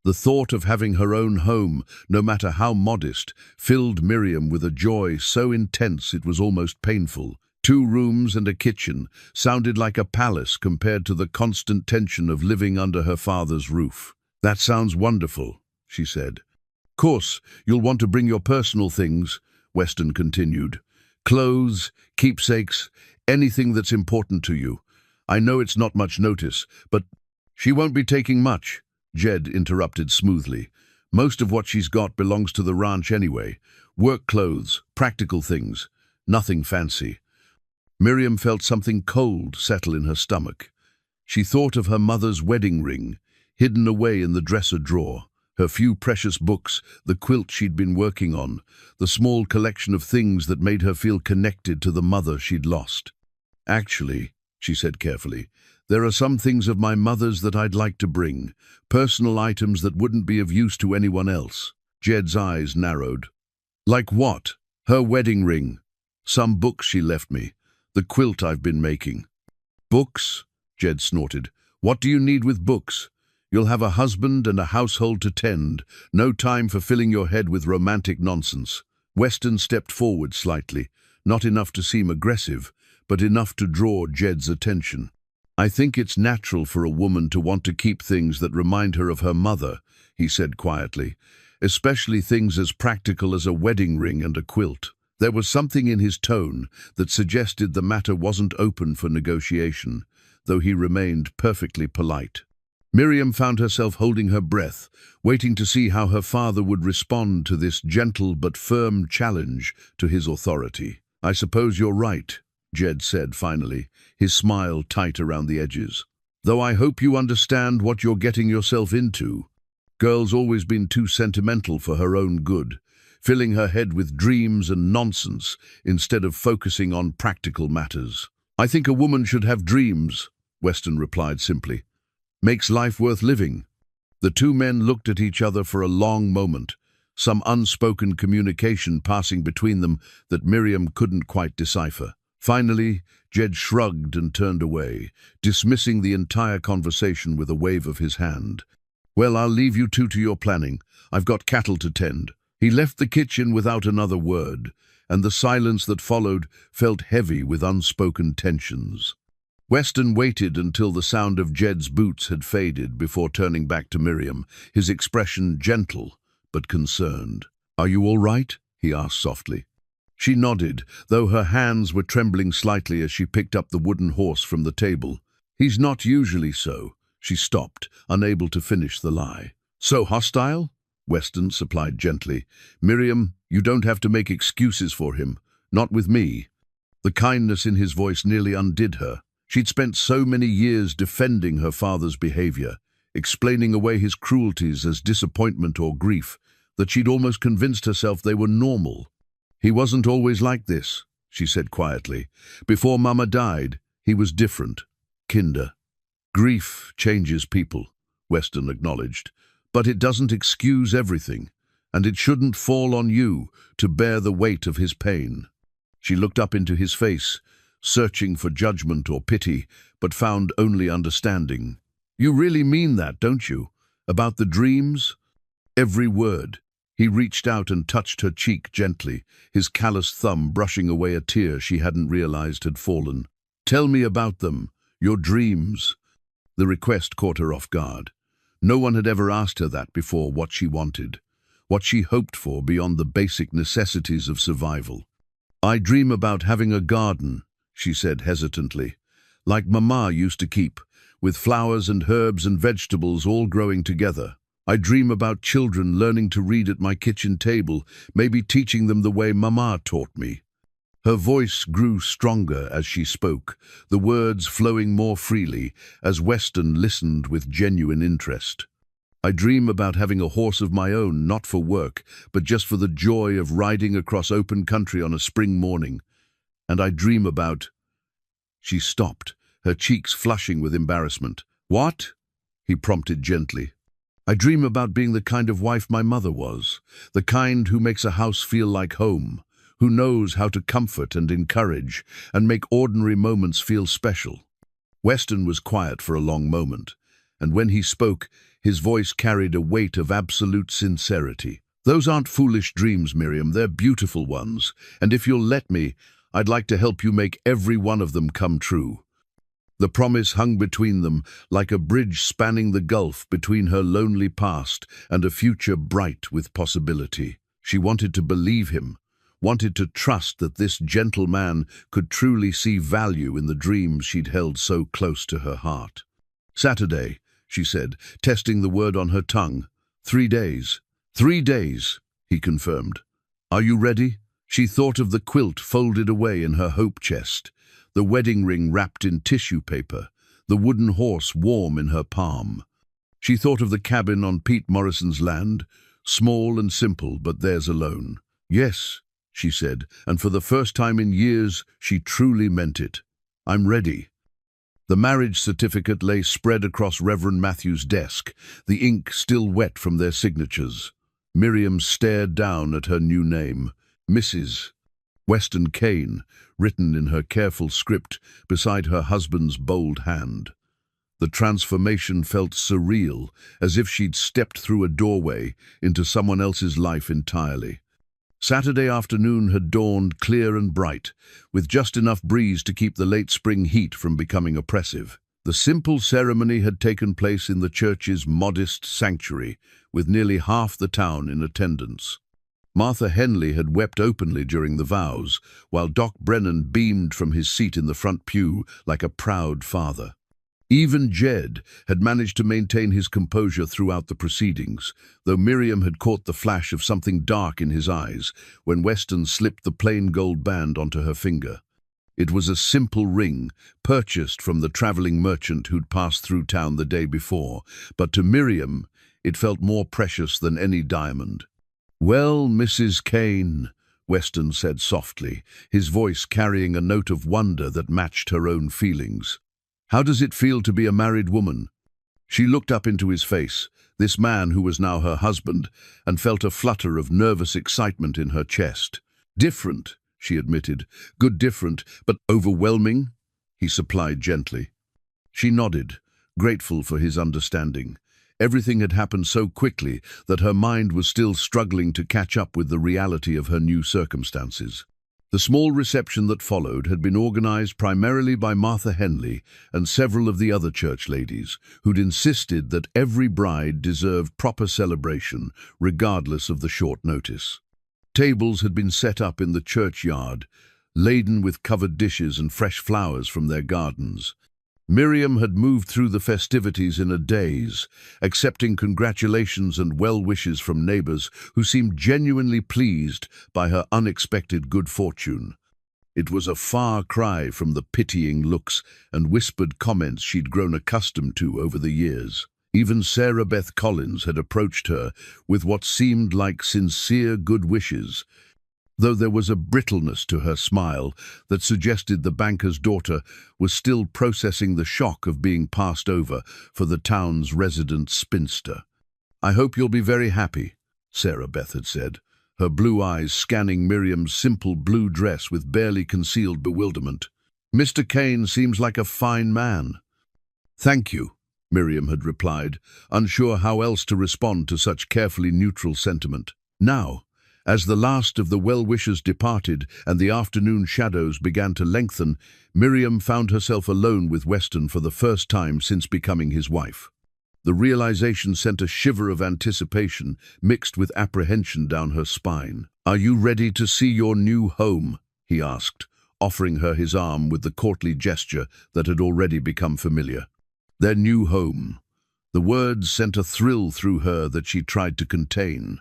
The thought of having her own home, no matter how modest, filled Miriam with a joy so intense it was almost painful. 2 rooms and a kitchen sounded like a palace compared to the constant tension of living under her father's roof. "That sounds wonderful," she said. "Course, you'll want to bring your personal things," Weston continued. "Clothes, keepsakes, anything that's important to you. I know it's not much notice, but—" "She won't be taking much," Jed interrupted smoothly. "Most of what she's got belongs to the ranch anyway. Work clothes, practical things, nothing fancy." Miriam felt something cold settle in her stomach. She thought of her mother's wedding ring, hidden away in the dresser drawer, her few precious books, the quilt she'd been working on, the small collection of things that made her feel connected to the mother she'd lost. "Actually," she said carefully, "there are some things of my mother's that I'd like to bring, personal items that wouldn't be of use to anyone else." Jed's eyes narrowed. "Like what?" "Her wedding ring, some books she left me, the quilt I've been making." "Books?" Jed snorted. "What do you need with books? You'll have a husband and a household to tend, no time for filling your head with romantic nonsense." Weston stepped forward slightly, not enough to seem aggressive, but enough to draw Jed's attention. "I think it's natural for a woman to want to keep things that remind her of her mother," he said quietly, "especially things as practical as a wedding ring and a quilt." There was something in his tone that suggested the matter wasn't open for negotiation, though he remained perfectly polite. Miriam found herself holding her breath, waiting to see how her father would respond to this gentle but firm challenge to his authority. "I suppose you're right," Jed said finally, his smile tight around the edges. "Though I hope you understand what you're getting yourself into. Girl's always been too sentimental for her own good, filling her head with dreams and nonsense instead of focusing on practical matters." "I think a woman should have dreams," Weston replied simply. "Makes life worth living." The 2 men looked at each other for a long moment, some unspoken communication passing between them that Miriam couldn't quite decipher. Finally, Jed shrugged and turned away, dismissing the entire conversation with a wave of his hand. Well, I'll leave you two to your planning. I've got cattle to tend. He left the kitchen without another word, and the silence that followed felt heavy with unspoken tensions. Weston waited until the sound of Jed's boots had faded before turning back to Miriam, his expression gentle but concerned. "Are you all right?" he asked softly. She nodded, though her hands were trembling slightly as she picked up the wooden horse from the table. "He's not usually so." She stopped, unable to finish the lie. "So hostile?" Weston supplied gently. "Miriam, you don't have to make excuses for him. Not with me." The kindness in his voice nearly undid her. She'd spent so many years defending her father's behavior, explaining away his cruelties as disappointment or grief, that she'd almost convinced herself they were normal. "He wasn't always like this," she said quietly. "Before Mama died, he was different. Kinder." "Grief changes people," Weston acknowledged, "but it doesn't excuse everything, and it shouldn't fall on you to bear the weight of his pain." She looked up into his face, searching for judgment or pity, but found only understanding. "You really mean that, don't you? About the dreams?" Every word. He reached out and touched her cheek gently, his calloused thumb brushing away a tear she hadn't realized had fallen. "Tell me about them, your dreams." The request caught her off guard. No one had ever asked her that before, what she wanted, what she hoped for beyond the basic necessities of survival. "I dream about having a garden," she said hesitantly, "like Mama used to keep, with flowers and herbs and vegetables all growing together. I dream about children learning to read at my kitchen table, maybe teaching them the way Mama taught me." Her voice grew stronger as she spoke, the words flowing more freely as Weston listened with genuine interest. "I dream about having a horse of my own, not for work, but just for the joy of riding across open country on a spring morning. And I dream about—" She stopped, her cheeks flushing with embarrassment. "What?" he prompted gently. "I dream about being the kind of wife my mother was, the kind who makes a house feel like home, who knows how to comfort and encourage and make ordinary moments feel special." Weston was quiet for a long moment, and when he spoke, his voice carried a weight of absolute sincerity. "Those aren't foolish dreams, Miriam, they're beautiful ones, and if you'll let me, I'd like to help you make every one of them come true." The promise hung between them like a bridge spanning the gulf between her lonely past and a future bright with possibility. She wanted to believe him, wanted to trust that this gentle man could truly see value in the dreams she'd held so close to her heart. "Saturday," she said, testing the word on her tongue. 3 days. 3 days, he confirmed. "Are you ready?" She thought of the quilt folded away in her hope chest, the wedding ring wrapped in tissue paper, the wooden horse warm in her palm. She thought of the cabin on Pete Morrison's land, small and simple, but theirs alone. "Yes," she said, and for the first time in years, she truly meant it. "I'm ready." The marriage certificate lay spread across Reverend Matthew's desk, the ink still wet from their signatures. Miriam stared down at her new name, Mrs. Weston Kane, written in her careful script beside her husband's bold hand. The transformation felt surreal, as if she'd stepped through a doorway into someone else's life entirely. Saturday afternoon had dawned clear and bright, with just enough breeze to keep the late spring heat from becoming oppressive. The simple ceremony had taken place in the church's modest sanctuary, with nearly half the town in attendance. Martha Henley had wept openly during the vows, while Doc Brennan beamed from his seat in the front pew like a proud father. Even Jed had managed to maintain his composure throughout the proceedings, though Miriam had caught the flash of something dark in his eyes when Weston slipped the plain gold band onto her finger. It was a simple ring, purchased from the traveling merchant who'd passed through town the day before, but to Miriam it felt more precious than any diamond. "Well, Mrs. Kane," Weston said softly, his voice carrying a note of wonder that matched her own feelings. "How does it feel to be a married woman?" She looked up into his face, this man who was now her husband, and felt a flutter of nervous excitement in her chest. "Different," she admitted. "Good different, but overwhelming," he supplied gently. She nodded, grateful for his understanding. Everything had happened so quickly that her mind was still struggling to catch up with the reality of her new circumstances. The small reception that followed had been organized primarily by Martha Henley and several of the other church ladies, who'd insisted that every bride deserved proper celebration, regardless of the short notice. Tables had been set up in the churchyard, laden with covered dishes and fresh flowers from their gardens. Miriam had moved through the festivities in a daze, accepting congratulations and well wishes from neighbors who seemed genuinely pleased by her unexpected good fortune. It was a far cry from the pitying looks and whispered comments she'd grown accustomed to over the years. Even Sarah Beth Collins had approached her with what seemed like sincere good wishes, though there was a brittleness to her smile that suggested the banker's daughter was still processing the shock of being passed over for the town's resident spinster. "I hope you'll be very happy," Sarah Beth had said, her blue eyes scanning Miriam's simple blue dress with barely concealed bewilderment. "Mr. Kane seems like a fine man." "Thank you," Miriam had replied, unsure how else to respond to such carefully neutral sentiment. Now, as the last of the well-wishers departed and the afternoon shadows began to lengthen, Miriam found herself alone with Weston for the first time since becoming his wife. The realization sent a shiver of anticipation mixed with apprehension down her spine. "Are you ready to see your new home?" he asked, offering her his arm with the courtly gesture that had already become familiar. Their new home. The words sent a thrill through her that she tried to contain.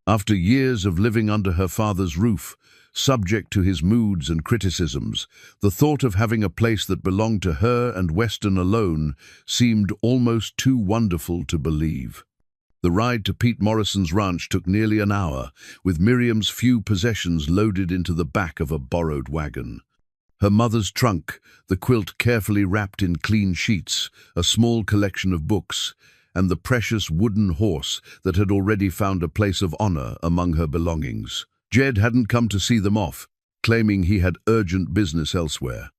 After years of living under her father's roof, subject to his moods and criticisms, the thought of having a place that belonged to her and Weston alone seemed almost too wonderful to believe. The ride to Pete Morrison's ranch took nearly an hour, with Miriam's few possessions loaded into the back of a borrowed wagon. Her mother's trunk, the quilt carefully wrapped in clean sheets, a small collection of books, and the precious wooden horse that had already found a place of honor among her belongings. Jed hadn't come to see them off, claiming he had urgent business elsewhere.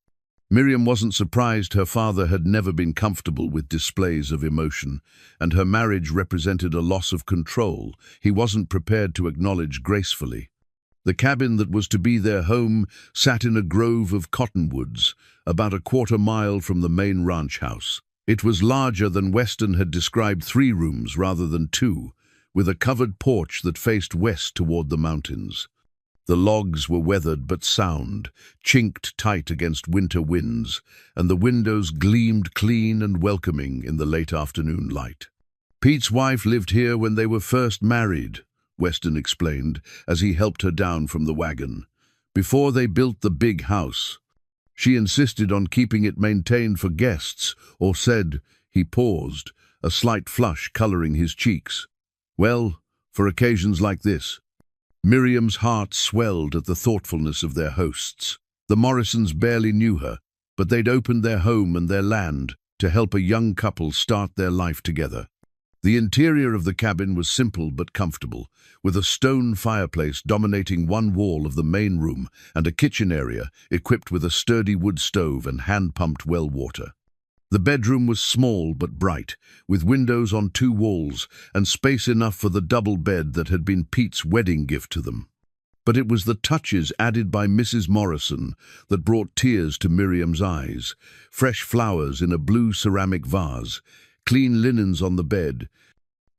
Miriam wasn't surprised her father had never been comfortable with displays of emotion, and her marriage represented a loss of control he wasn't prepared to acknowledge gracefully. The cabin that was to be their home sat in a grove of cottonwoods, about a quarter-mile from the main ranch house. It was larger than Weston had described 3 rooms rather than 2, with a covered porch that faced west toward the mountains. The logs were weathered but sound, chinked tight against winter winds, and the windows gleamed clean and welcoming in the late afternoon light. "Pete's wife lived here when they were first married," Weston explained as he helped her down from the wagon, "before they built the big house. She insisted on keeping it maintained for guests, or said," he paused, a slight flush coloring his cheeks, "well, for occasions like this." Miriam's heart swelled at the thoughtfulness of their hosts. The Morrisons barely knew her, but they'd opened their home and their land to help a young couple start their life together. The interior of the cabin was simple but comfortable, with a stone fireplace dominating one wall of the main room and a kitchen area equipped with a sturdy wood stove and hand-pumped well water. The bedroom was small but bright, with windows on 2 walls and space enough for the double bed that had been Pete's wedding gift to them. But it was the touches added by Mrs. Morrison that brought tears to Miriam's eyes. Fresh flowers in a blue ceramic vase, clean linens on the bed,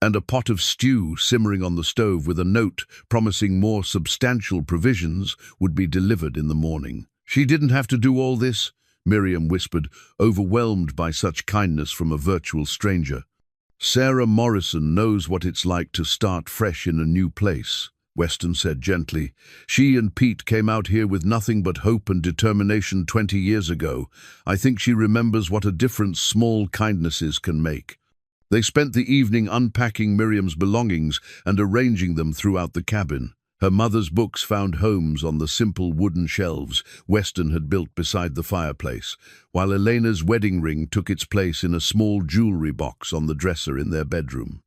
and a pot of stew simmering on the stove with a note promising more substantial provisions would be delivered in the morning. "She didn't have to do all this," Miriam whispered, overwhelmed by such kindness from a virtual stranger. "Sarah Morrison knows what it's like to start fresh in a new place," Weston said gently. "She and Pete came out here with nothing but hope and determination 20 years ago. I think she remembers what a difference small kindnesses can make." They spent the evening unpacking Miriam's belongings and arranging them throughout the cabin. Her mother's books found homes on the simple wooden shelves Weston had built beside the fireplace, while Elena's wedding ring took its place in a small jewelry box on the dresser in their bedroom.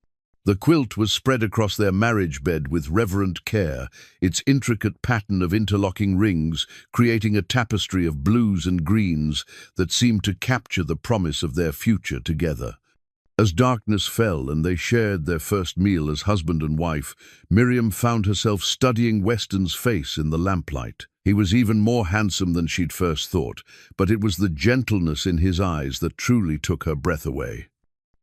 The quilt was spread across their marriage bed with reverent care, its intricate pattern of interlocking rings creating a tapestry of blues and greens that seemed to capture the promise of their future together. As darkness fell and they shared their first meal as husband and wife, Miriam found herself studying Weston's face in the lamplight. He was even more handsome than she'd first thought, but it was the gentleness in his eyes that truly took her breath away.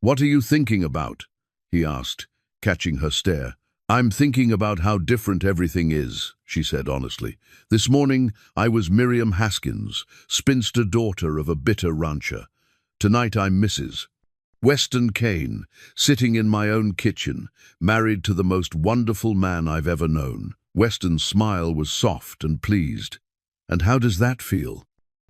"What are you thinking about?" he asked, catching her stare. "I'm thinking about how different everything is," she said honestly. "This morning I was Miriam Haskins, spinster daughter of a bitter rancher. Tonight I'm Mrs. Weston Kane, sitting in my own kitchen, married to the most wonderful man I've ever known." Weston's smile was soft and pleased. "And how does that feel?"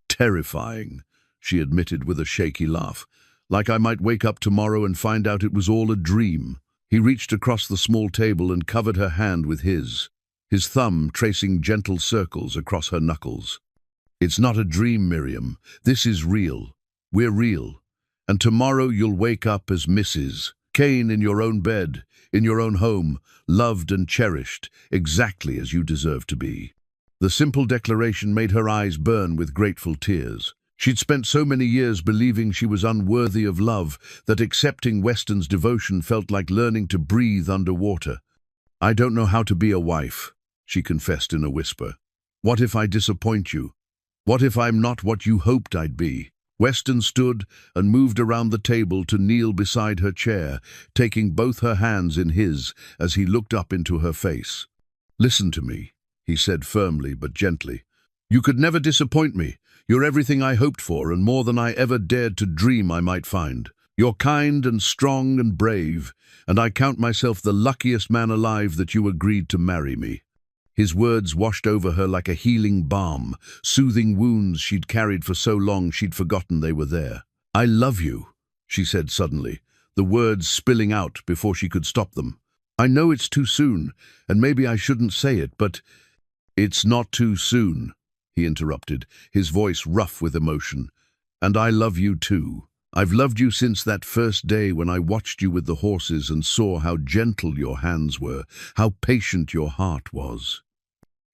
"Terrifying," she admitted with a shaky laugh. "Like I might wake up tomorrow and find out it was all a dream." He reached across the small table and covered her hand with his thumb tracing gentle circles across her knuckles. "It's not a dream, Miriam. This is real. We're real. And tomorrow you'll wake up as Mrs. Kane in your own bed, in your own home, loved and cherished, exactly as you deserve to be." The simple declaration made her eyes burn with grateful tears. She'd spent so many years believing she was unworthy of love that accepting Weston's devotion felt like learning to breathe underwater. "I don't know how to be a wife," she confessed in a whisper. "What if I disappoint you? What if I'm not what you hoped I'd be?" Weston stood and moved around the table to kneel beside her chair, taking both her hands in his as he looked up into her face. "Listen to me," he said firmly but gently. "You could never disappoint me. You're everything I hoped for and more than I ever dared to dream I might find. You're kind and strong and brave, and I count myself the luckiest man alive that you agreed to marry me." His words washed over her like a healing balm, soothing wounds she'd carried for so long she'd forgotten they were there. "I love you," she said suddenly, the words spilling out before she could stop them. "I know it's too soon, and maybe I shouldn't say it, but—" "It's not too soon," he interrupted, his voice rough with emotion. "And I love you too. I've loved you since that first day when I watched you with the horses and saw how gentle your hands were, how patient your heart was."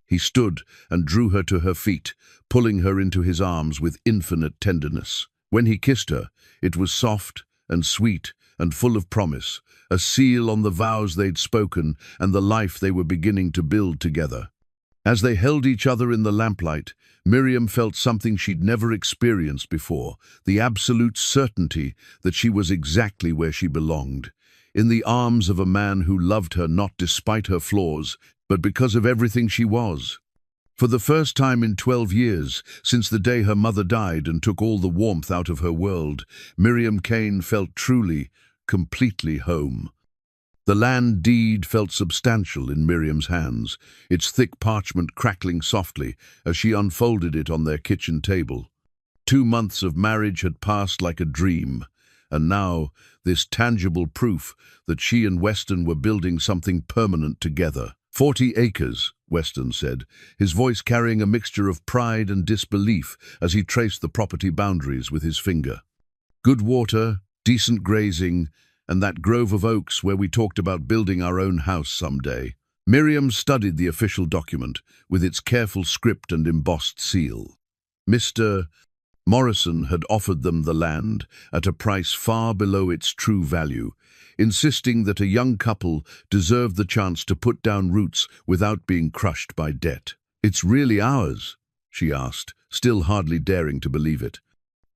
He stood and drew her to her feet, pulling her into his arms with infinite tenderness. When he kissed her, it was soft and sweet and full of promise, a seal on the vows they'd spoken and the life they were beginning to build together. As they held each other in the lamplight, Miriam felt something she'd never experienced before, the absolute certainty that she was exactly where she belonged, in the arms of a man who loved her not despite her flaws, but because of everything she was. For the first time in 12 years, since the day her mother died and took all the warmth out of her world, Miriam Kane felt truly, completely home. The land deed felt substantial in Miriam's hands, its thick parchment crackling softly as she unfolded it on their kitchen table. 2 months of marriage had passed like a dream, and now this tangible proof that she and Weston were building something permanent together. 40 acres, Weston said, his voice carrying a mixture of pride and disbelief as he traced the property boundaries with his finger. "Good water, decent grazing, and that grove of oaks where we talked about building our own house someday." Miriam studied the official document with its careful script and embossed seal. Mr. Morrison had offered them the land at a price far below its true value, insisting that a young couple deserved the chance to put down roots without being crushed by debt. "It's really ours?" she asked, still hardly daring to believe it.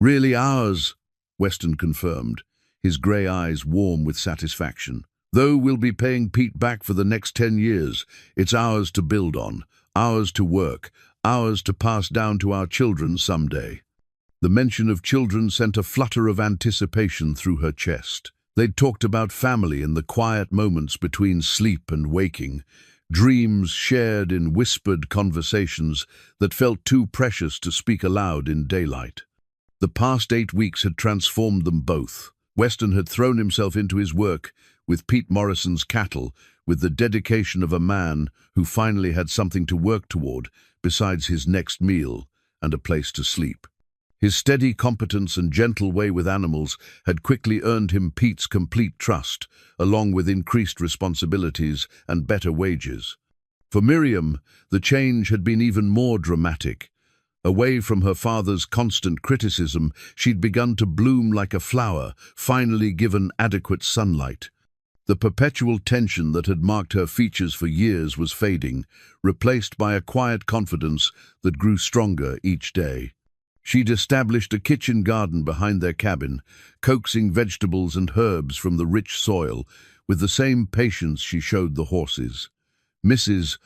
"Really ours," Weston confirmed, his grey eyes warm with satisfaction. "Though we'll be paying Pete back for the next 10 years, it's ours to build on, ours to work, ours to pass down to our children someday." The mention of children sent a flutter of anticipation through her chest. They'd talked about family in the quiet moments between sleep and waking, dreams shared in whispered conversations that felt too precious to speak aloud in daylight. The past 8 weeks had transformed them both. Weston had thrown himself into his work with Pete Morrison's cattle with the dedication of a man who finally had something to work toward besides his next meal and a place to sleep. His steady competence and gentle way with animals had quickly earned him Pete's complete trust, along with increased responsibilities and better wages. For Miriam, the change had been even more dramatic. Away from her father's constant criticism, she'd begun to bloom like a flower, finally given adequate sunlight. The perpetual tension that had marked her features for years was fading, replaced by a quiet confidence that grew stronger each day. She'd established a kitchen garden behind their cabin, coaxing vegetables and herbs from the rich soil, with the same patience she showed the horses. Mrs.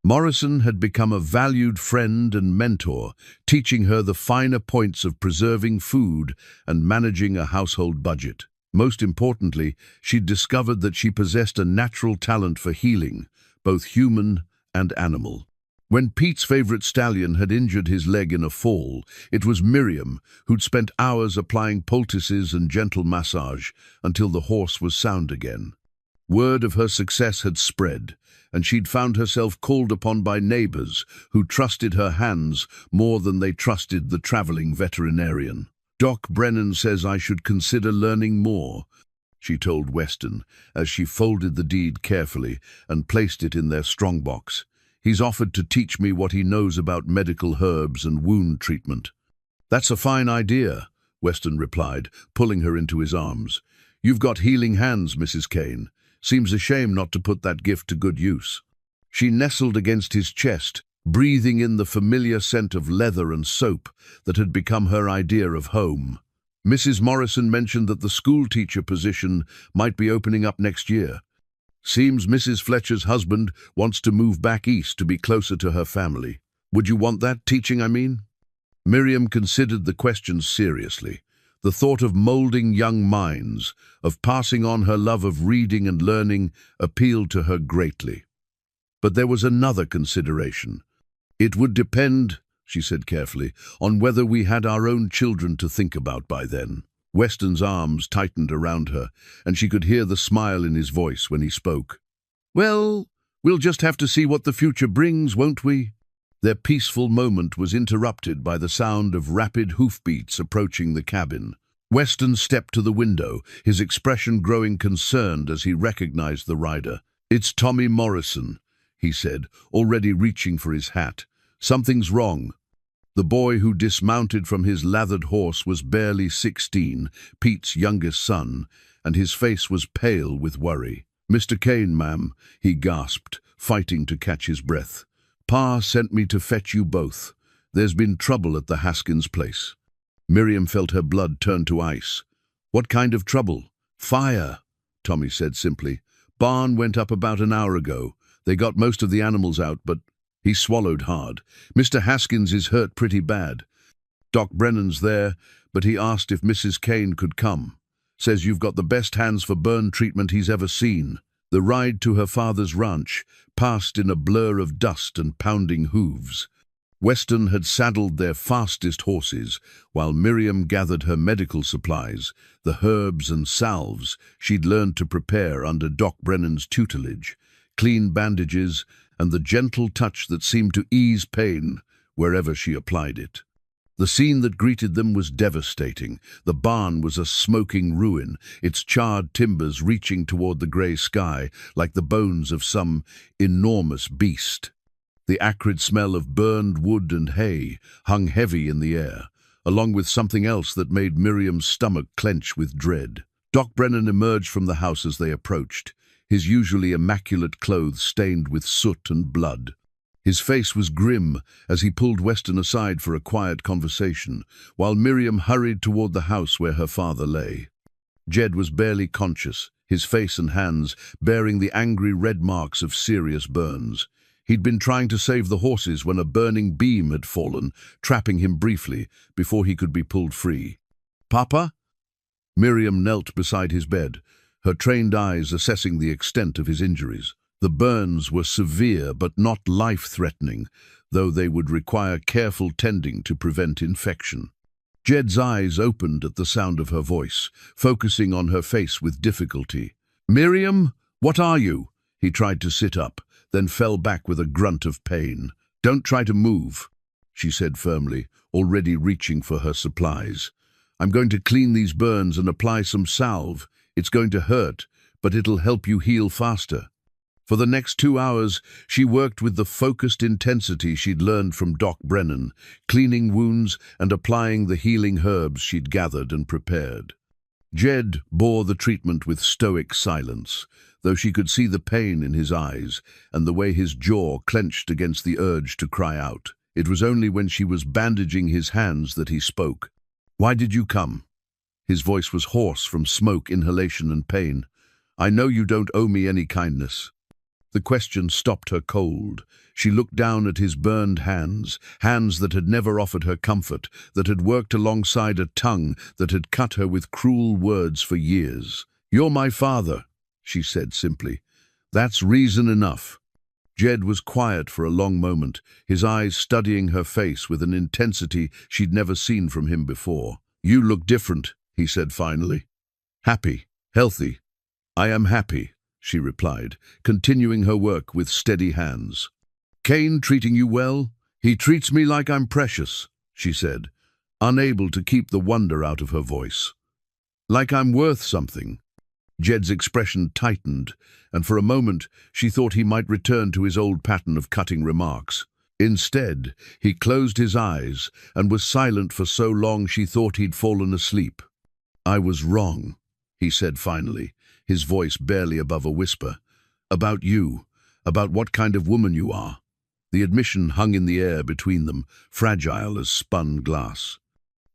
Morrison had become a valued friend and mentor, teaching her the finer points of preserving food and managing a household budget. Most importantly, she'd discovered that she possessed a natural talent for healing, both human and animal. When Pete's favorite stallion had injured his leg in a fall, it was Miriam who'd spent hours applying poultices and gentle massage until the horse was sound again. Word of her success had spread, and she'd found herself called upon by neighbors who trusted her hands more than they trusted the traveling veterinarian. "Doc Brennan says I should consider learning more," she told Weston as she folded the deed carefully and placed it in their strongbox. "He's offered to teach me what he knows about medical herbs and wound treatment." "That's a fine idea," Weston replied, pulling her into his arms. "You've got healing hands, Mrs. Kane. Seems a shame not to put that gift to good use." She nestled against his chest, breathing in the familiar scent of leather and soap that had become her idea of home. Mrs. Morrison mentioned that the school teacher position might be opening up next year. "Seems Mrs. Fletcher's husband wants to move back east to be closer to her family. Would you want that, teaching, I mean?" Miriam considered the question seriously. The thought of molding young minds, of passing on her love of reading and learning, appealed to her greatly. But there was another consideration. "It would depend," she said carefully, "on whether we had our own children to think about by then." Weston's arms tightened around her, and she could hear the smile in his voice when he spoke. "Well, we'll just have to see what the future brings, won't we?" Their peaceful moment was interrupted by the sound of rapid hoofbeats approaching the cabin. Weston stepped to the window, his expression growing concerned as he recognized the rider. "It's Tommy Morrison," he said, already reaching for his hat. "Something's wrong." The boy who dismounted from his lathered horse was barely 16, Pete's youngest son, and his face was pale with worry. "Mr. Kane, ma'am," he gasped, fighting to catch his breath. "Pa sent me to fetch you both. There's been trouble at the Haskins place." Miriam felt her blood turn to ice. "What kind of trouble?" "Fire," Tommy said simply. "Barn went up about an hour ago. They got most of the animals out, but—" He swallowed hard. "Mr. Haskins is hurt pretty bad. Doc Brennan's there, but he asked if Mrs. Kane could come. Says you've got the best hands for burn treatment he's ever seen." The ride to her father's ranch passed in a blur of dust and pounding hooves. Weston had saddled their fastest horses, while Miriam gathered her medical supplies, the herbs and salves she'd learned to prepare under Doc Brennan's tutelage, clean bandages, and the gentle touch that seemed to ease pain wherever she applied it. The scene that greeted them was devastating. The barn was a smoking ruin, its charred timbers reaching toward the grey sky like the bones of some enormous beast. The acrid smell of burned wood and hay hung heavy in the air, along with something else that made Miriam's stomach clench with dread. Doc Brennan emerged from the house as they approached, his usually immaculate clothes stained with soot and blood. His face was grim as he pulled Weston aside for a quiet conversation, while Miriam hurried toward the house where her father lay. Jed was barely conscious, his face and hands bearing the angry red marks of serious burns. He'd been trying to save the horses when a burning beam had fallen, trapping him briefly before he could be pulled free. "Papa?" Miriam knelt beside his bed, her trained eyes assessing the extent of his injuries. The burns were severe but not life-threatening, though they would require careful tending to prevent infection. Jed's eyes opened at the sound of her voice, focusing on her face with difficulty. "Miriam, what are you?" He tried to sit up, then fell back with a grunt of pain. "Don't try to move," she said firmly, already reaching for her supplies. "I'm going to clean these burns and apply some salve. It's going to hurt, but it'll help you heal faster." For the next 2 hours, she worked with the focused intensity she'd learned from Doc Brennan, cleaning wounds and applying the healing herbs she'd gathered and prepared. Jed bore the treatment with stoic silence, though she could see the pain in his eyes and the way his jaw clenched against the urge to cry out. It was only when she was bandaging his hands that he spoke. "Why did you come?" His voice was hoarse from smoke, inhalation, and pain. "I know you don't owe me any kindness." The question stopped her cold. She looked down at his burned hands, hands that had never offered her comfort, that had worked alongside a tongue that had cut her with cruel words for years. "You're my father," she said simply. "That's reason enough." Jed was quiet for a long moment, his eyes studying her face with an intensity she'd never seen from him before. "You look different," he said finally. "Happy, healthy." "I am happy," she replied, continuing her work with steady hands. "Kane treating you well?" "He treats me like I'm precious," she said, unable to keep the wonder out of her voice. "Like I'm worth something." Jed's expression tightened, and for a moment she thought he might return to his old pattern of cutting remarks. Instead, he closed his eyes and was silent for so long she thought he'd fallen asleep. "I was wrong," he said finally, his voice barely above a whisper. "About you, about what kind of woman you are." The admission hung in the air between them, fragile as spun glass.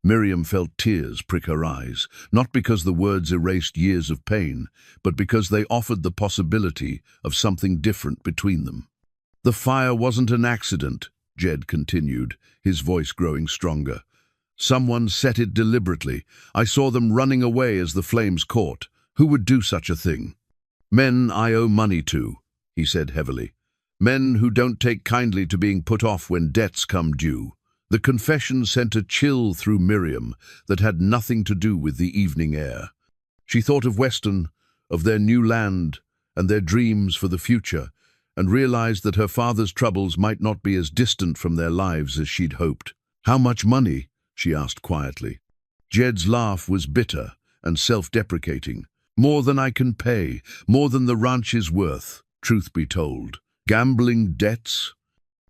Miriam felt tears prick her eyes, not because the words erased years of pain, but because they offered the possibility of something different between them. "The fire wasn't an accident," Jed continued, his voice growing stronger. "Someone set it deliberately. I saw them running away as the flames caught. Who would do such a thing?" "Men I owe money to," he said heavily. "Men who don't take kindly to being put off when debts come due." The confession sent a chill through Miriam that had nothing to do with the evening air. She thought of Weston, of their new land, and their dreams for the future, and realized that her father's troubles might not be as distant from their lives as she'd hoped. "How much money?" she asked quietly. Jed's laugh was bitter and self-deprecating. "More than I can pay, more than the ranch is worth, truth be told." "Gambling debts?"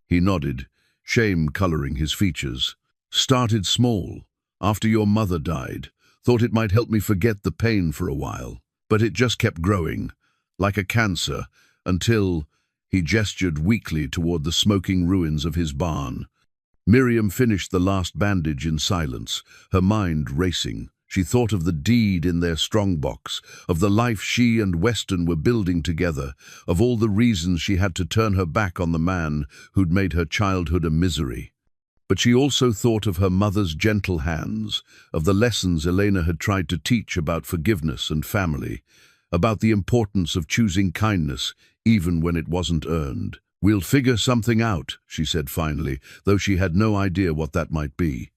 He nodded, shame coloring his features. "Started small, after your mother died. Thought it might help me forget the pain for a while. But it just kept growing, like a cancer, until—" he gestured weakly toward the smoking ruins of his barn. Miriam finished the last bandage in silence, her mind racing. She thought of the deed in their strongbox, of the life she and Weston were building together, of all the reasons she had to turn her back on the man who'd made her childhood a misery. But she also thought of her mother's gentle hands, of the lessons Elena had tried to teach about forgiveness and family, about the importance of choosing kindness even when it wasn't earned. "We'll figure something out," she said finally, though she had no idea what that might be.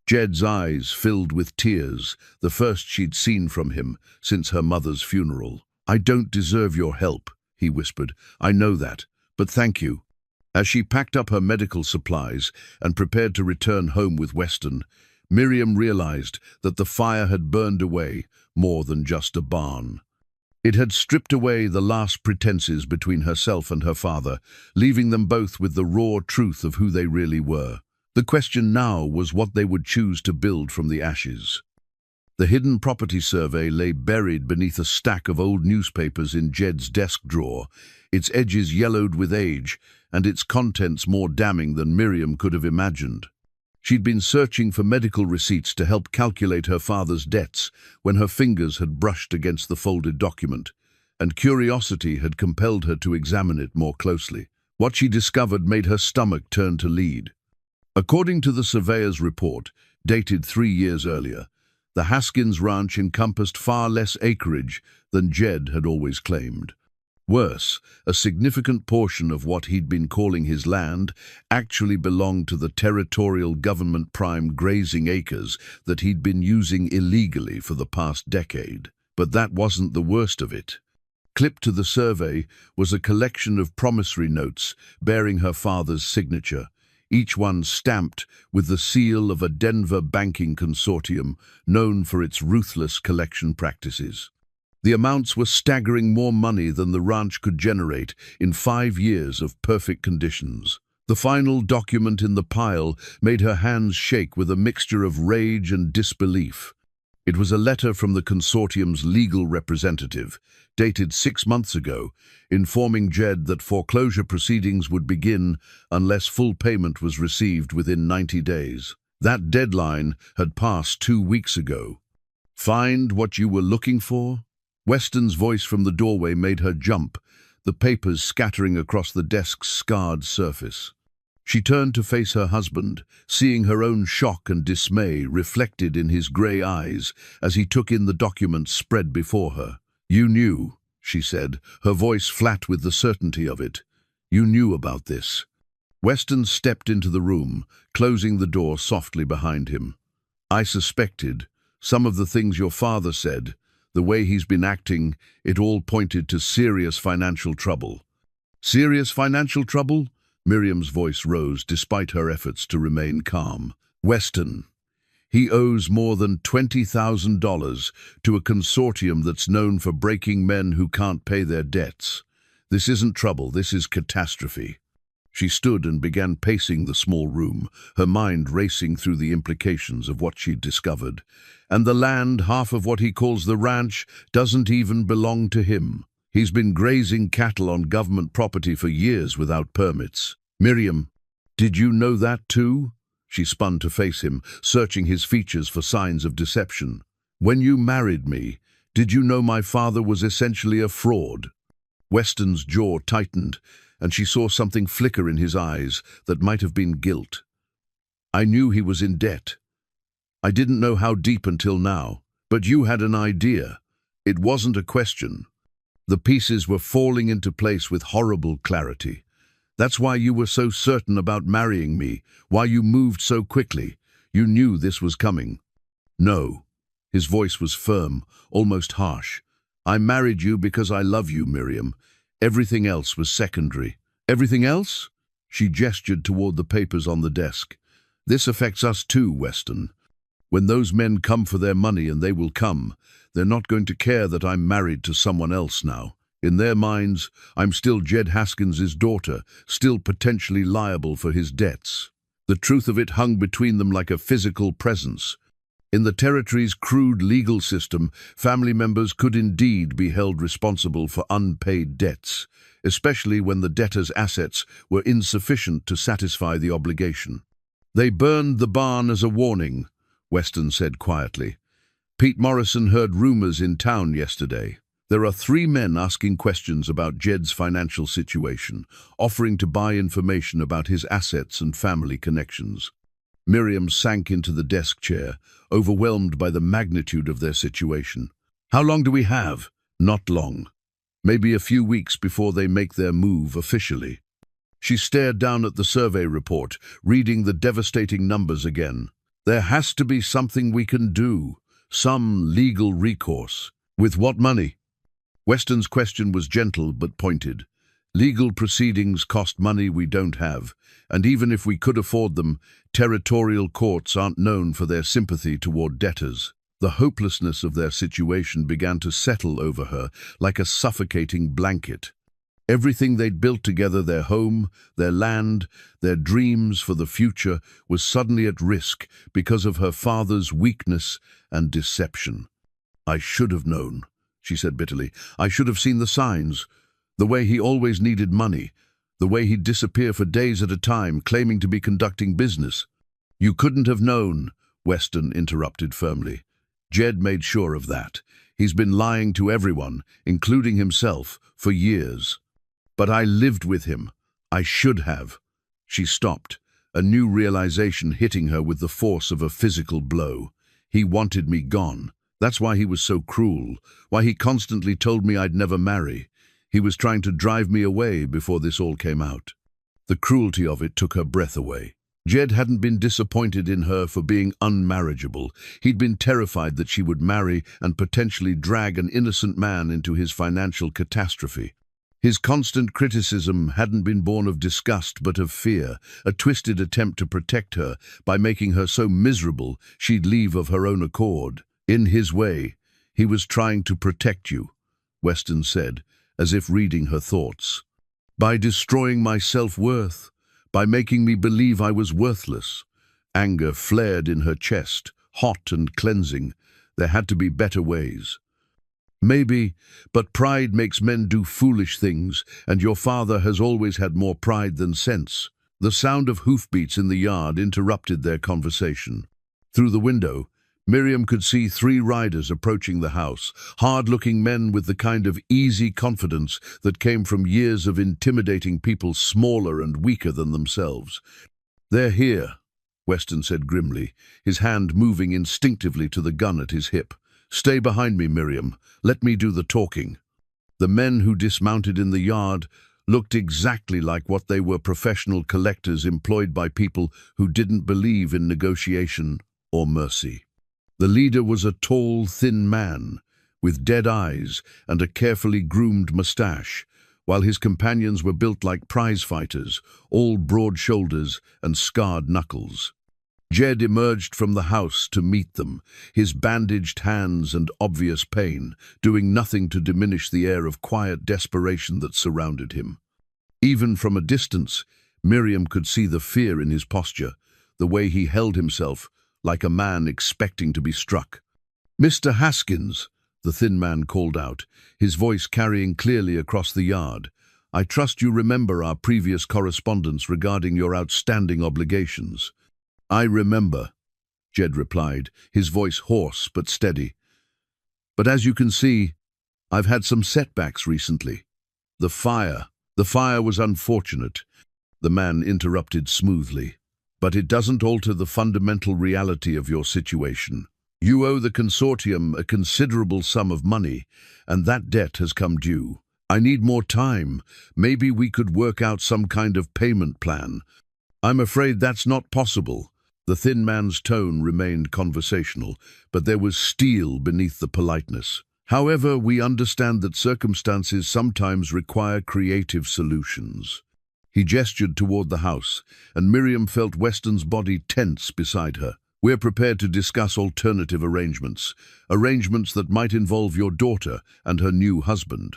Jed's eyes filled with tears, the first she'd seen from him since her mother's funeral. "I don't deserve your help," he whispered. "I know that, but thank you." As she packed up her medical supplies and prepared to return home with Weston, Miriam realized that the fire had burned away more than just a barn. It had stripped away the last pretenses between herself and her father, leaving them both with the raw truth of who they really were. The question now was what they would choose to build from the ashes. The hidden property survey lay buried beneath a stack of old newspapers in Jed's desk drawer, its edges yellowed with age and its contents more damning than Miriam could have imagined. She'd been searching for medical receipts to help calculate her father's debts when her fingers had brushed against the folded document, and curiosity had compelled her to examine it more closely. What she discovered made her stomach turn to lead. According to the surveyor's report, dated 3 years earlier, the Haskins ranch encompassed far less acreage than Jed had always claimed. Worse, a significant portion of what he'd been calling his land actually belonged to the territorial government prime grazing acres that he'd been using illegally for the past decade. But that wasn't the worst of it. Clipped to the survey was a collection of promissory notes bearing her father's signature, each one stamped with the seal of a Denver banking consortium known for its ruthless collection practices. The amounts were staggering, more money than the ranch could generate in 5 years of perfect conditions. The final document in the pile made her hands shake with a mixture of rage and disbelief. It was a letter from the consortium's legal representative, dated 6 months ago, informing Jed that foreclosure proceedings would begin unless full payment was received within 90 days. That deadline had passed 2 weeks ago. "Find what you were looking for?" Weston's voice from the doorway made her jump, the papers scattering across the desk's scarred surface. She turned to face her husband, seeing her own shock and dismay reflected in his grey eyes as he took in the documents spread before her. "You knew," she said, her voice flat with the certainty of it. "You knew about this." Weston stepped into the room, closing the door softly behind him. "I suspected. Some of the things your father said, the way he's been acting, it all pointed to serious financial trouble." "Serious financial trouble?" Miriam's voice rose despite her efforts to remain calm. "Weston, he owes more than $20,000 to a consortium that's known for breaking men who can't pay their debts. This isn't trouble, this is catastrophe." She stood and began pacing the small room, her mind racing through the implications of what she'd discovered. "And the land, half of what he calls the ranch, doesn't even belong to him. He's been grazing cattle on government property for years without permits." "Miriam, did you know that too?" She spun to face him, searching his features for signs of deception. "When you married me, did you know my father was essentially a fraud?" Weston's jaw tightened, and she saw something flicker in his eyes that might have been guilt. "I knew he was in debt. I didn't know how deep until now. But you had an idea. It wasn't a question. The pieces were falling into place with horrible clarity. That's why you were so certain about marrying me, why you moved so quickly. You knew this was coming." "No." His voice was firm, almost harsh. "I married you because I love you, Miriam. Everything else was secondary." "Everything else?" She gestured toward the papers on the desk. "This affects us too, Weston. When those men come for their money, and they will come, they're not going to care that I'm married to someone else now. In their minds, I'm still Jed Haskins's daughter, still potentially liable for his debts." The truth of it hung between them like a physical presence. In the territory's crude legal system, family members could indeed be held responsible for unpaid debts, especially when the debtor's assets were insufficient to satisfy the obligation. "They burned the barn as a warning," Weston said quietly. "Pete Morrison heard rumors in town yesterday. There are 3 men asking questions about Jed's financial situation, offering to buy information about his assets and family connections." Miriam sank into the desk chair, overwhelmed by the magnitude of their situation. "How long do we have?" "Not long. Maybe a few weeks before they make their move officially." She stared down at the survey report, reading the devastating numbers again. "There has to be something we can do, some legal recourse." "With what money?" Weston's question was gentle but pointed. "Legal proceedings cost money we don't have, and even if we could afford them, territorial courts aren't known for their sympathy toward debtors." The hopelessness of their situation began to settle over her like a suffocating blanket. Everything they'd built together, their home, their land, their dreams for the future, was suddenly at risk because of her father's weakness and deception. "I should have known," she said bitterly. "I should have seen the signs. The way he always needed money. The way he'd disappear for days at a time, claiming to be conducting business." "You couldn't have known," Weston interrupted firmly. "Jed made sure of that. He's been lying to everyone, including himself, for years. But I lived with him. I should have." She stopped, a new realization hitting her with the force of a physical blow. "He wanted me gone. That's why he was so cruel, why he constantly told me I'd never marry. He was trying to drive me away before this all came out." The cruelty of it took her breath away. Jed hadn't been disappointed in her for being unmarriageable. He'd been terrified that she would marry and potentially drag an innocent man into his financial catastrophe. His constant criticism hadn't been born of disgust but of fear, a twisted attempt to protect her by making her so miserable she'd leave of her own accord. In his way, he was trying to protect you. Weston said, as if reading her thoughts. By destroying my self-worth, by making me believe I was worthless. Anger flared in her chest, hot and cleansing. There had to be better ways. Maybe, but pride makes men do foolish things, and your father has always had more pride than sense. The sound of hoofbeats in the yard interrupted their conversation. Through the window, Miriam could see 3 riders approaching the house, hard-looking men with the kind of easy confidence that came from years of intimidating people smaller and weaker than themselves. "They're here," Weston said grimly, his hand moving instinctively to the gun at his hip. "Stay behind me, Miriam. Let me do the talking." The men who dismounted in the yard looked exactly like what they were, professional collectors employed by people who didn't believe in negotiation or mercy. The leader was a tall, thin man, with dead eyes and a carefully groomed mustache, while his companions were built like prize fighters, all broad shoulders and scarred knuckles. Jed emerged from the house to meet them, his bandaged hands and obvious pain, doing nothing to diminish the air of quiet desperation that surrounded him. Even from a distance, Miriam could see the fear in his posture, the way he held himself, like a man expecting to be struck. "Mr. Haskins," the thin man called out, his voice carrying clearly across the yard, "I trust you remember our previous correspondence regarding your outstanding obligations." "I remember," Jed replied, his voice hoarse but steady. "But as you can see, I've had some setbacks recently. The fire was unfortunate," the man interrupted smoothly. "But it doesn't alter the fundamental reality of your situation. You owe the consortium a considerable sum of money, and that debt has come due. I need more time. Maybe we could work out some kind of payment plan." "I'm afraid that's not possible." The thin man's tone remained conversational, but there was steel beneath the politeness. "However, we understand that circumstances sometimes require creative solutions." He gestured toward the house, and Miriam felt Weston's body tense beside her. "We're prepared to discuss alternative arrangements that might involve your daughter and her new husband."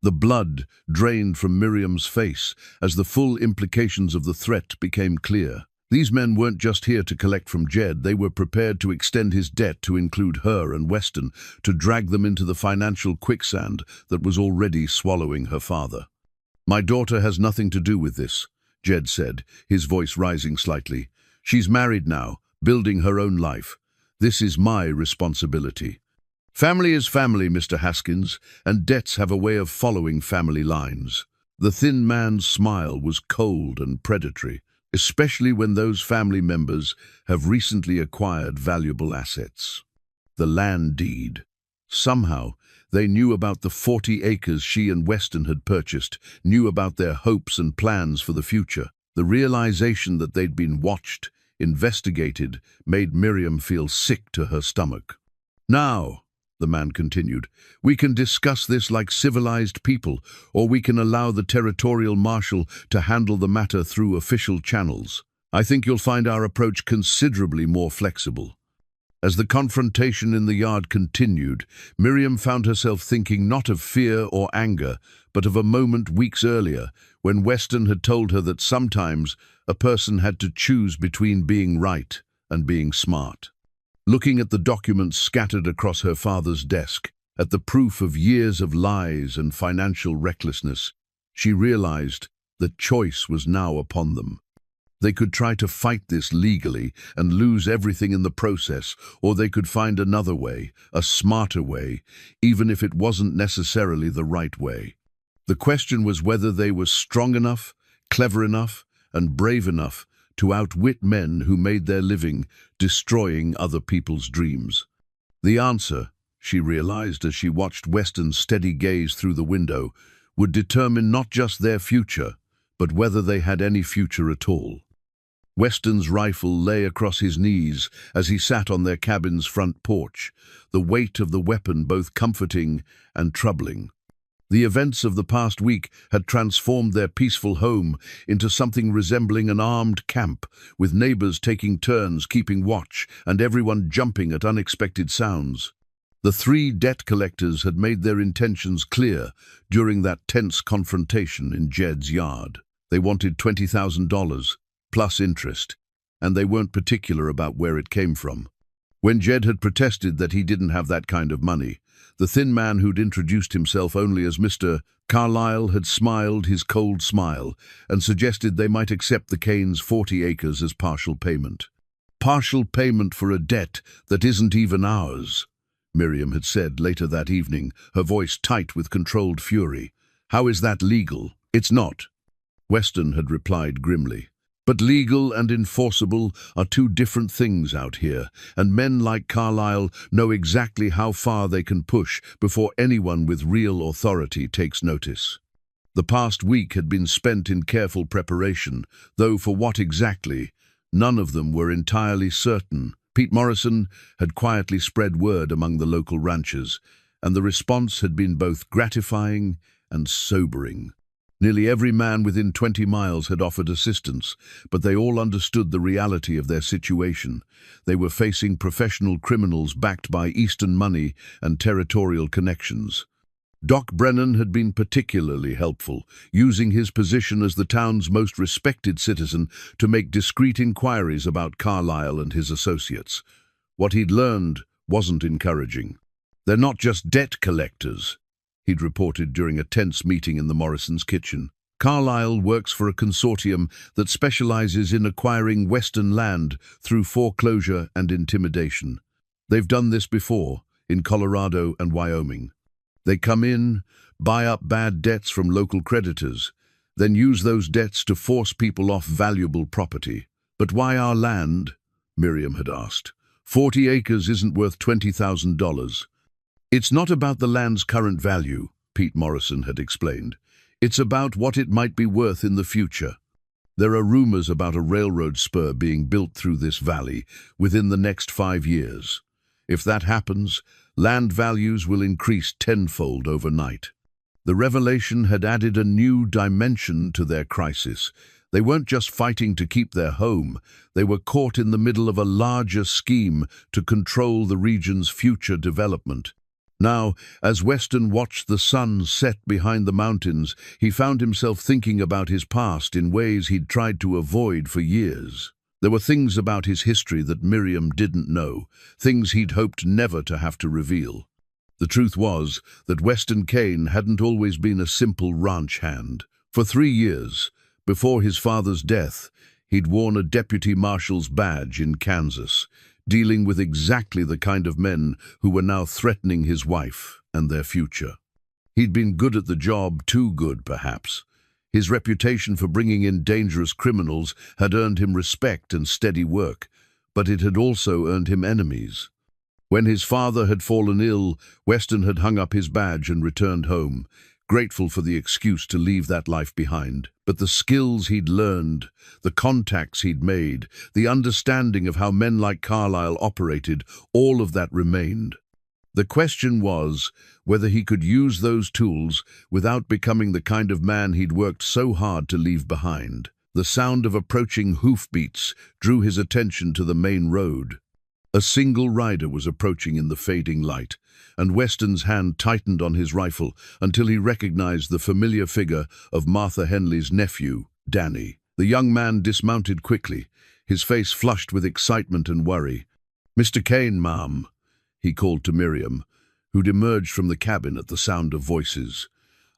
The blood drained from Miriam's face as the full implications of the threat became clear. These men weren't just here to collect from Jed, they were prepared to extend his debt to include her and Weston, to drag them into the financial quicksand that was already swallowing her father. "My daughter has nothing to do with this," Jed said, his voice rising slightly. "She's married now, building her own life. This is my responsibility." "Family is family, Mr. Haskins, and debts have a way of following family lines." The thin man's smile was cold and predatory, especially when those family members have recently acquired valuable assets. The land deed. Somehow, they knew about the 40 acres she and Weston had purchased, knew about their hopes and plans for the future. The realization that they'd been watched, investigated, made Miriam feel sick to her stomach. "Now," the man continued, "we can discuss this like civilized people, or we can allow the territorial marshal to handle the matter through official channels. I think you'll find our approach considerably more flexible." As the confrontation in the yard continued, Miriam found herself thinking not of fear or anger, but of a moment weeks earlier, when Weston had told her that sometimes a person had to choose between being right and being smart. Looking at the documents scattered across her father's desk, at the proof of years of lies and financial recklessness, she realized that choice was now upon them. They could try to fight this legally and lose everything in the process, or they could find another way, a smarter way, even if it wasn't necessarily the right way. The question was whether they were strong enough, clever enough, and brave enough to outwit men who made their living destroying other people's dreams. The answer, she realized as she watched Weston's steady gaze through the window, would determine not just their future, but whether they had any future at all. Weston's rifle lay across his knees as he sat on their cabin's front porch, the weight of the weapon both comforting and troubling. The events of the past week had transformed their peaceful home into something resembling an armed camp, with neighbors taking turns keeping watch and everyone jumping at unexpected sounds. The three debt collectors had made their intentions clear during that tense confrontation in Jed's yard. They wanted $20,000 plus interest, and they weren't particular about where it came from. When Jed had protested that he didn't have that kind of money, the thin man who'd introduced himself only as Mr. Carlyle had smiled his cold smile and suggested they might accept the Kane's 40 acres as partial payment. Partial payment for a debt that isn't even ours, Miriam had said later that evening, her voice tight with controlled fury. How is that legal? It's not, Weston had replied grimly. But legal and enforceable are two different things out here, and men like Carlyle know exactly how far they can push before anyone with real authority takes notice. The past week had been spent in careful preparation, though for what exactly, none of them were entirely certain. Pete Morrison had quietly spread word among the local ranchers, and the response had been both gratifying and sobering. Nearly every man within 20 miles had offered assistance, but they all understood the reality of their situation. They were facing professional criminals backed by Eastern money and territorial connections. Doc Brennan had been particularly helpful, using his position as the town's most respected citizen to make discreet inquiries about Carlyle and his associates. What he'd learned wasn't encouraging. They're not just debt collectors, he'd reported during a tense meeting in the Morrisons' kitchen. Carlyle works for a consortium that specializes in acquiring Western land through foreclosure and intimidation. They've done this before, in Colorado and Wyoming. They come in, buy up bad debts from local creditors, then use those debts to force people off valuable property. But why our land? Miriam had asked. 40 acres isn't worth $20,000. It's not about the land's current value, Pete Morrison had explained. It's about what it might be worth in the future. There are rumors about a railroad spur being built through this valley within the next 5 years. If that happens, land values will increase tenfold overnight. The revelation had added a new dimension to their crisis. They weren't just fighting to keep their home, they were caught in the middle of a larger scheme to control the region's future development. Now, as Weston watched the sun set behind the mountains, he found himself thinking about his past in ways he'd tried to avoid for years. There were things about his history that Miriam didn't know, things he'd hoped never to have to reveal. The truth was that Weston Kane hadn't always been a simple ranch hand. For 3 years, before his father's death, he'd worn a deputy marshal's badge in Kansas, dealing with exactly the kind of men who were now threatening his wife and their future. He'd been good at the job, too good, perhaps. His reputation for bringing in dangerous criminals had earned him respect and steady work, but it had also earned him enemies. When his father had fallen ill, Weston had hung up his badge and returned home, grateful for the excuse to leave that life behind. But the skills he'd learned, the contacts he'd made, the understanding of how men like Carlyle operated, all of that remained. The question was whether he could use those tools without becoming the kind of man he'd worked so hard to leave behind. The sound of approaching hoofbeats drew his attention to the main road. A single rider was approaching in the fading light, and Weston's hand tightened on his rifle until he recognized the familiar figure of Martha Henley's nephew, Danny. The young man dismounted quickly, his face flushed with excitement and worry. "Mr. Kane, ma'am," he called to Miriam, who'd emerged from the cabin at the sound of voices.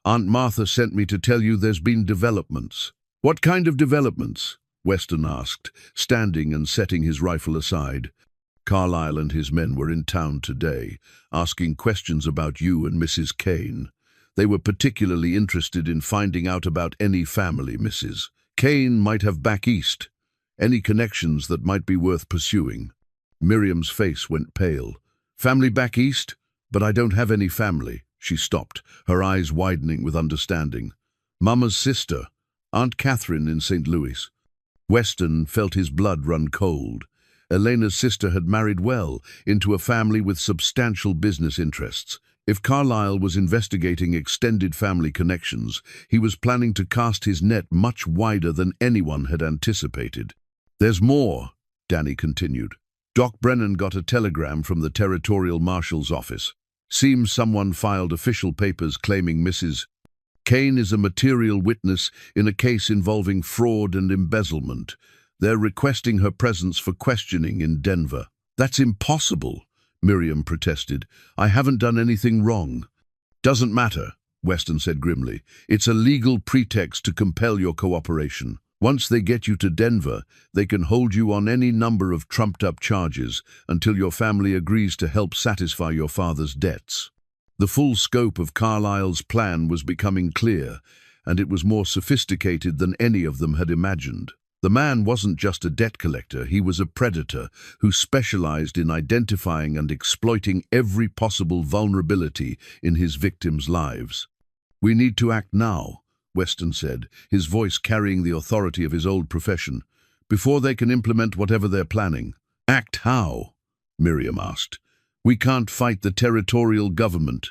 "Aunt Martha sent me to tell you there's been developments." "What kind of developments?" Weston asked, standing and setting his rifle aside. "Carlyle and his men were in town today, asking questions about you and Mrs. Kane. They were particularly interested in finding out about any family Mrs. Kane might have back east, any connections that might be worth pursuing." Miriam's face went pale. "Family back east? But I don't have any family." She stopped, her eyes widening with understanding. "Mama's sister, Aunt Catherine in St. Louis." Weston felt his blood run cold. Elena's sister had married well into a family with substantial business interests. If Carlyle was investigating extended family connections, he was planning to cast his net much wider than anyone had anticipated. "There's more," Danny continued. Doc Brennan got a telegram from the Territorial Marshal's office. Seems someone filed official papers claiming Mrs. Kane is a material witness in a case involving fraud and embezzlement. They're requesting her presence for questioning in Denver. That's impossible, Miriam protested. I haven't done anything wrong. Doesn't matter, Weston said grimly. It's a legal pretext to compel your cooperation. Once they get you to Denver, they can hold you on any number of trumped-up charges until your family agrees to help satisfy your father's debts. The full scope of Carlyle's plan was becoming clear, and it was more sophisticated than any of them had imagined. The man wasn't just a debt collector, he was a predator who specialized in identifying and exploiting every possible vulnerability in his victims' lives. We need to act now, Weston said, his voice carrying the authority of his old profession, before they can implement whatever they're planning. Act how? Miriam asked. We can't fight the territorial government.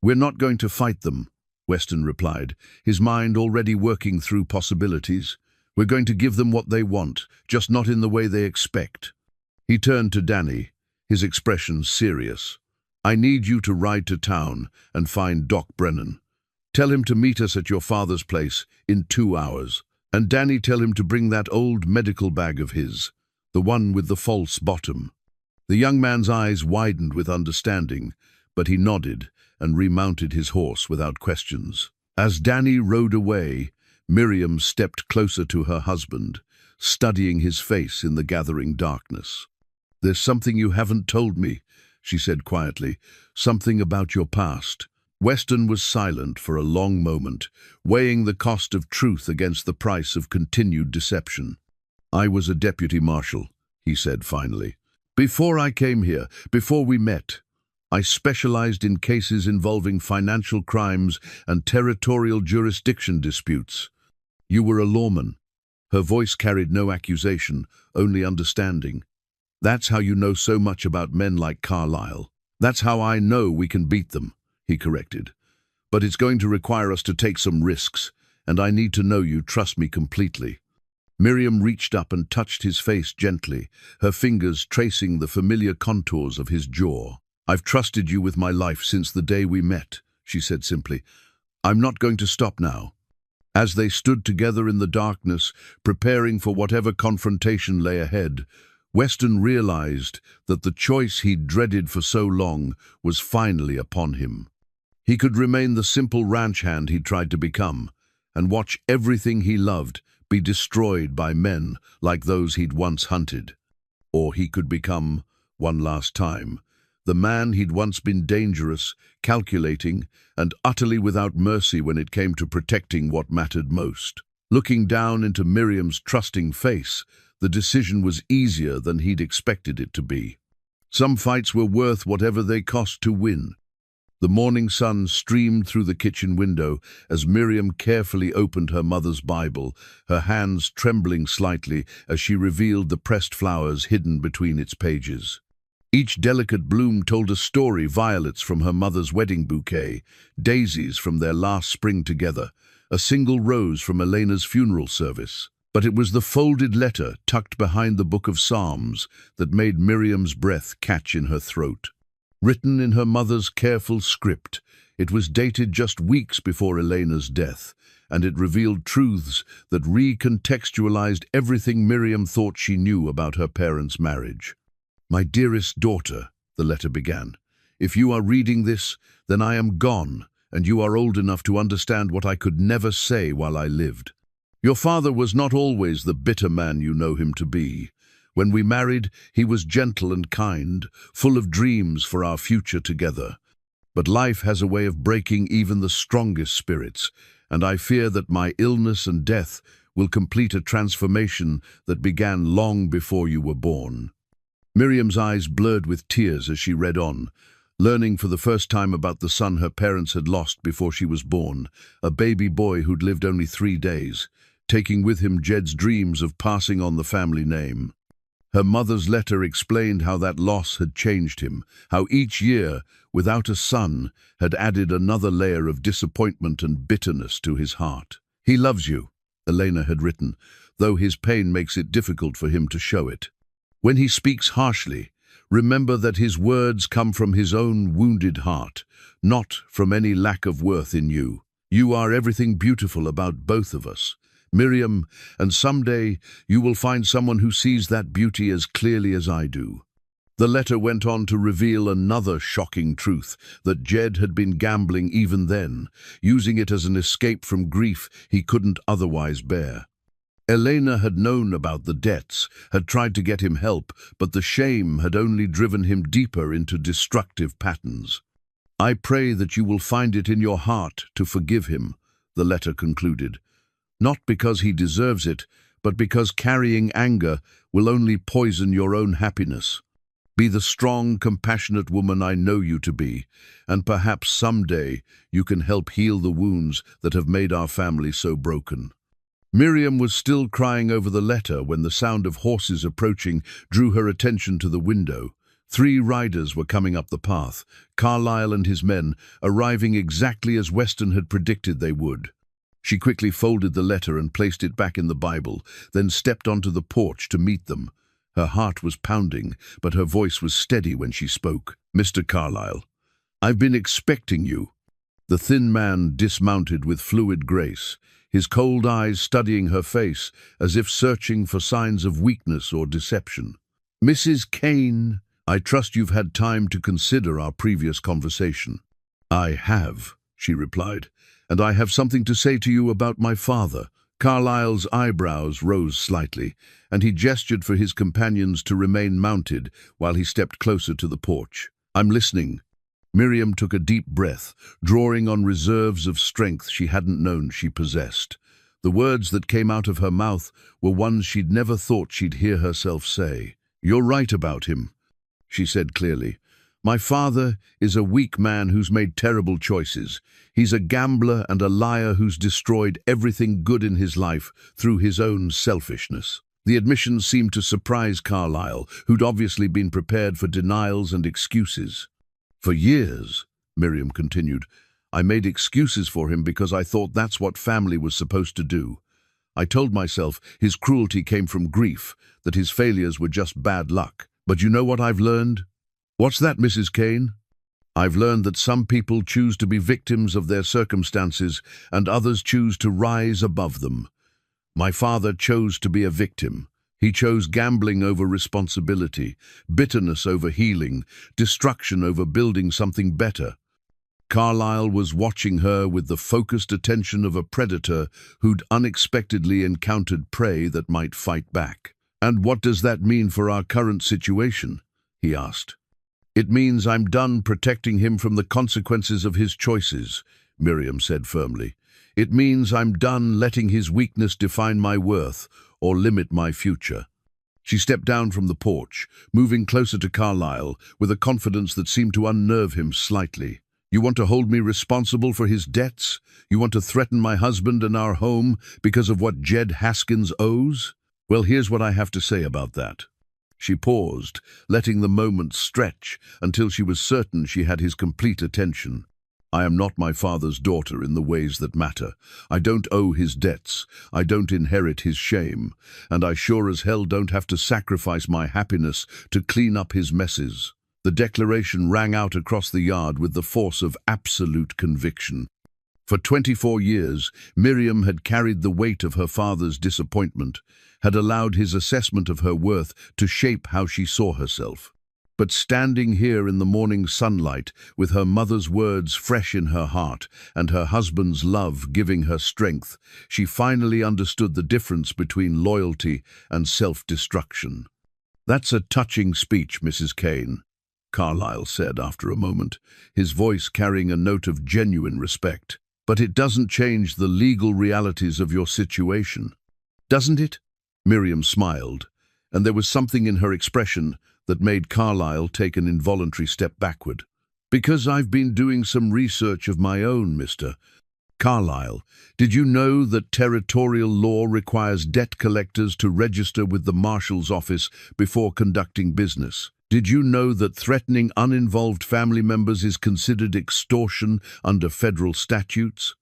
We're not going to fight them, Weston replied, his mind already working through possibilities. We're going to give them what they want, just not in the way they expect. He turned to Danny, his expression serious. I need you to ride to town and find Doc Brennan. Tell him to meet us at your father's place in 2 hours. And Danny, tell him to bring that old medical bag of his, the one with the false bottom. The young man's eyes widened with understanding, but he nodded and remounted his horse without questions. As Danny rode away, Miriam stepped closer to her husband, studying his face in the gathering darkness. There's something you haven't told me, she said quietly, something about your past. Weston was silent for a long moment, weighing the cost of truth against the price of continued deception. I was a deputy marshal, he said finally. Before I came here, before we met, I specialized in cases involving financial crimes and territorial jurisdiction disputes. You were a lawman. Her voice carried no accusation, only understanding. That's how you know so much about men like Carlyle. That's how I know we can beat them, he corrected. But it's going to require us to take some risks, and I need to know you trust me completely. Miriam reached up and touched his face gently, her fingers tracing the familiar contours of his jaw. I've trusted you with my life since the day we met, she said simply. I'm not going to stop now. As they stood together in the darkness, preparing for whatever confrontation lay ahead, Weston realized that the choice he'd dreaded for so long was finally upon him. He could remain the simple ranch hand he'd tried to become, and watch everything he loved be destroyed by men like those he'd once hunted. Or he could become, one last time, the man he'd once been dangerous, calculating, and utterly without mercy when it came to protecting what mattered most. Looking down into Miriam's trusting face, the decision was easier than he'd expected it to be. Some fights were worth whatever they cost to win. The morning sun streamed through the kitchen window as Miriam carefully opened her mother's Bible, her hands trembling slightly as she revealed the pressed flowers hidden between its pages. Each delicate bloom told a story: violets from her mother's wedding bouquet, daisies from their last spring together, a single rose from Elena's funeral service. But it was the folded letter tucked behind the book of Psalms that made Miriam's breath catch in her throat. Written in her mother's careful script, it was dated just weeks before Elena's death, and it revealed truths that recontextualized everything Miriam thought she knew about her parents' marriage. My dearest daughter, the letter began, if you are reading this, then I am gone, and you are old enough to understand what I could never say while I lived. Your father was not always the bitter man you know him to be. When we married, he was gentle and kind, full of dreams for our future together. But life has a way of breaking even the strongest spirits, and I fear that my illness and death will complete a transformation that began long before you were born. Miriam's eyes blurred with tears as she read on, learning for the first time about the son her parents had lost before she was born, a baby boy who'd lived only 3 days, taking with him Jed's dreams of passing on the family name. Her mother's letter explained how that loss had changed him, how each year, without a son, had added another layer of disappointment and bitterness to his heart. He loves you, Elena had written, though his pain makes it difficult for him to show it. When he speaks harshly, remember that his words come from his own wounded heart, not from any lack of worth in you. You are everything beautiful about both of us, Miriam, and someday you will find someone who sees that beauty as clearly as I do. The letter went on to reveal another shocking truth, that Jed had been gambling even then, using it as an escape from grief he couldn't otherwise bear. Elena had known about the debts, had tried to get him help, but the shame had only driven him deeper into destructive patterns. I pray that you will find it in your heart to forgive him, the letter concluded. Not because he deserves it, but because carrying anger will only poison your own happiness. Be the strong, compassionate woman I know you to be, and perhaps someday you can help heal the wounds that have made our family so broken. Miriam was still crying over the letter when the sound of horses approaching drew her attention to the window. 3 riders were coming up the path, Carlyle and his men arriving exactly as Weston had predicted they would. She quickly folded the letter and placed it back in the Bible, then stepped onto the porch to meet them. Her heart was pounding, but her voice was steady when she spoke. "Mr. Carlyle, I've been expecting you." The thin man dismounted with fluid grace, his cold eyes studying her face as if searching for signs of weakness or deception. "Mrs. Kane, I trust you've had time to consider our previous conversation." "I have," she replied, "and I have something to say to you about my father." Carlyle's eyebrows rose slightly, and he gestured for his companions to remain mounted while he stepped closer to the porch. "I'm listening." Miriam took a deep breath, drawing on reserves of strength she hadn't known she possessed. The words that came out of her mouth were ones she'd never thought she'd hear herself say. "You're right about him," she said clearly. "My father is a weak man who's made terrible choices. He's a gambler and a liar who's destroyed everything good in his life through his own selfishness." The admission seemed to surprise Carlyle, who'd obviously been prepared for denials and excuses. "For years," Miriam continued, "I made excuses for him because I thought that's what family was supposed to do. I told myself his cruelty came from grief, that his failures were just bad luck. But you know what I've learned?" "What's that, Mrs. Kane?" "I've learned that some people choose to be victims of their circumstances and others choose to rise above them. My father chose to be a victim. He chose gambling over responsibility, bitterness over healing, destruction over building something better." Carlyle was watching her with the focused attention of a predator who'd unexpectedly encountered prey that might fight back. "And what does that mean for our current situation?" he asked. "It means I'm done protecting him from the consequences of his choices," Miriam said firmly. "It means I'm done letting his weakness define my worth or limit my future." She stepped down from the porch, moving closer to Carlyle with a confidence that seemed to unnerve him slightly. "You want to hold me responsible for his debts? You want to threaten my husband and our home because of what Jed Haskins owes? Well, here's what I have to say about that." She paused, letting the moment stretch until she was certain she had his complete attention. "I am not my father's daughter in the ways that matter. I don't owe his debts. I don't inherit his shame. And I sure as hell don't have to sacrifice my happiness to clean up his messes." The declaration rang out across the yard with the force of absolute conviction. For 24 years, Miriam had carried the weight of her father's disappointment, had allowed his assessment of her worth to shape how she saw herself. But standing here in the morning sunlight, with her mother's words fresh in her heart and her husband's love giving her strength, she finally understood the difference between loyalty and self-destruction. "That's a touching speech, Mrs. Kane," Carlyle said after a moment, his voice carrying a note of genuine respect. "But it doesn't change the legal realities of your situation." "Doesn't it?" Miriam smiled, and there was something in her expression that made Carlyle take an involuntary step backward. "Because I've been doing some research of my own, Mr. Carlyle. Did you know that territorial law requires debt collectors to register with the marshal's office before conducting business? Did you know that threatening uninvolved family members is considered extortion under federal statutes?"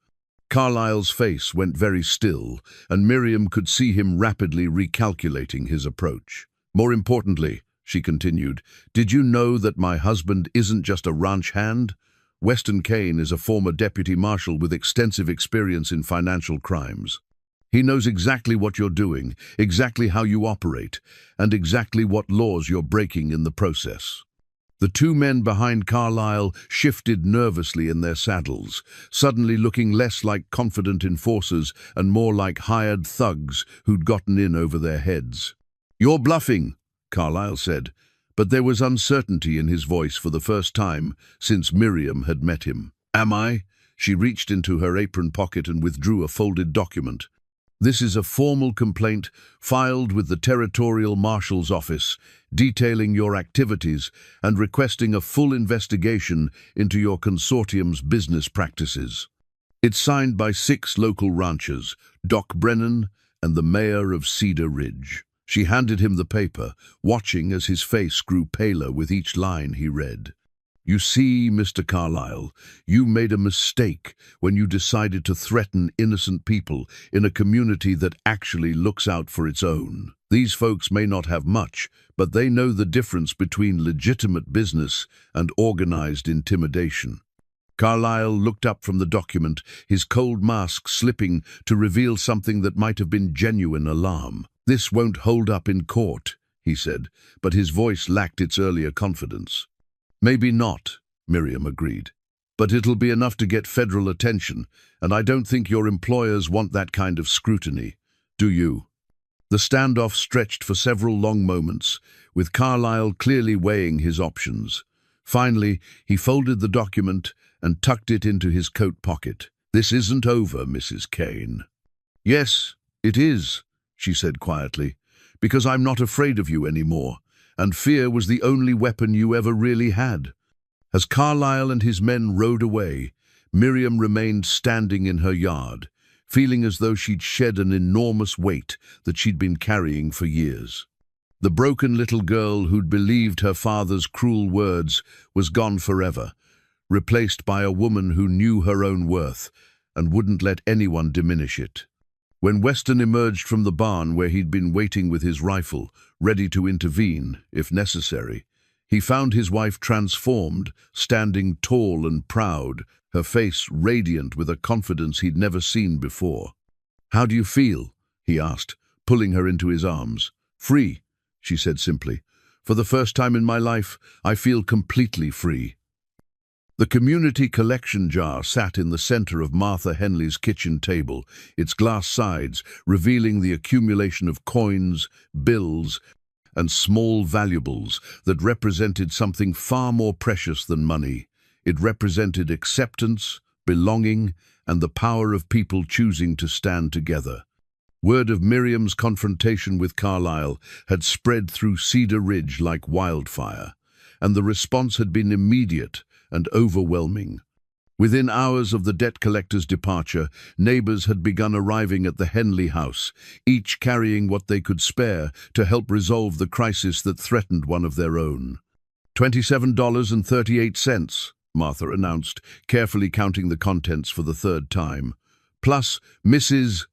Carlyle's face went very still, and Miriam could see him rapidly recalculating his approach. More importantly, she continued, did you know that my husband isn't just a ranch hand? Weston Kane is a former deputy marshal with extensive experience in financial crimes. He knows exactly what you're doing, exactly how you operate, and exactly what laws you're breaking in the process. The two men behind Carlyle shifted nervously in their saddles, suddenly looking less like confident enforcers and more like hired thugs who'd gotten in over their heads. You're bluffing, Carlyle said, but there was uncertainty in his voice for the first time since Miriam had met him. Am I? She reached into her apron pocket and withdrew a folded document. This is a formal complaint filed with the Territorial Marshal's Office, detailing your activities and requesting a full investigation into your consortium's business practices. It's signed by 6 local ranchers, Doc Brennan and the mayor of Cedar Ridge. She handed him the paper, watching as his face grew paler with each line he read. You see, Mr. Carlyle, you made a mistake when you decided to threaten innocent people in a community that actually looks out for its own. These folks may not have much, but they know the difference between legitimate business and organized intimidation. Carlyle looked up from the document, his cold mask slipping to reveal something that might have been genuine alarm. This won't hold up in court, he said, but his voice lacked its earlier confidence. Maybe not, Miriam agreed, but it'll be enough to get federal attention, and I don't think your employers want that kind of scrutiny, do you? The standoff stretched for several long moments, with Carlyle clearly weighing his options. Finally, he folded the document and tucked it into his coat pocket. This isn't over, Mrs. Kane. Yes, it is, she said quietly, because I'm not afraid of you anymore. And fear was the only weapon you ever really had. As Carlyle and his men rode away, Miriam remained standing in her yard, feeling as though she'd shed an enormous weight that she'd been carrying for years. The broken little girl who'd believed her father's cruel words was gone forever, replaced by a woman who knew her own worth and wouldn't let anyone diminish it. When Weston emerged from the barn where he'd been waiting with his rifle, ready to intervene, if necessary, he found his wife transformed, standing tall and proud, her face radiant with a confidence he'd never seen before. How do you feel? He asked, pulling her into his arms. Free, she said simply. For the first time in my life, I feel completely free. The community collection jar sat in the center of Martha Henley's kitchen table, its glass sides revealing the accumulation of coins, bills, and small valuables that represented something far more precious than money. It represented acceptance, belonging, and the power of people choosing to stand together. Word of Miriam's confrontation with Carlyle had spread through Cedar Ridge like wildfire, and the response had been immediate and overwhelming. Within hours of the debt collector's departure, neighbors had begun arriving at the Henley house, each carrying what they could spare to help resolve the crisis that threatened one of their own. $27.38, Martha announced, carefully counting the contents for the third time, plus Mrs.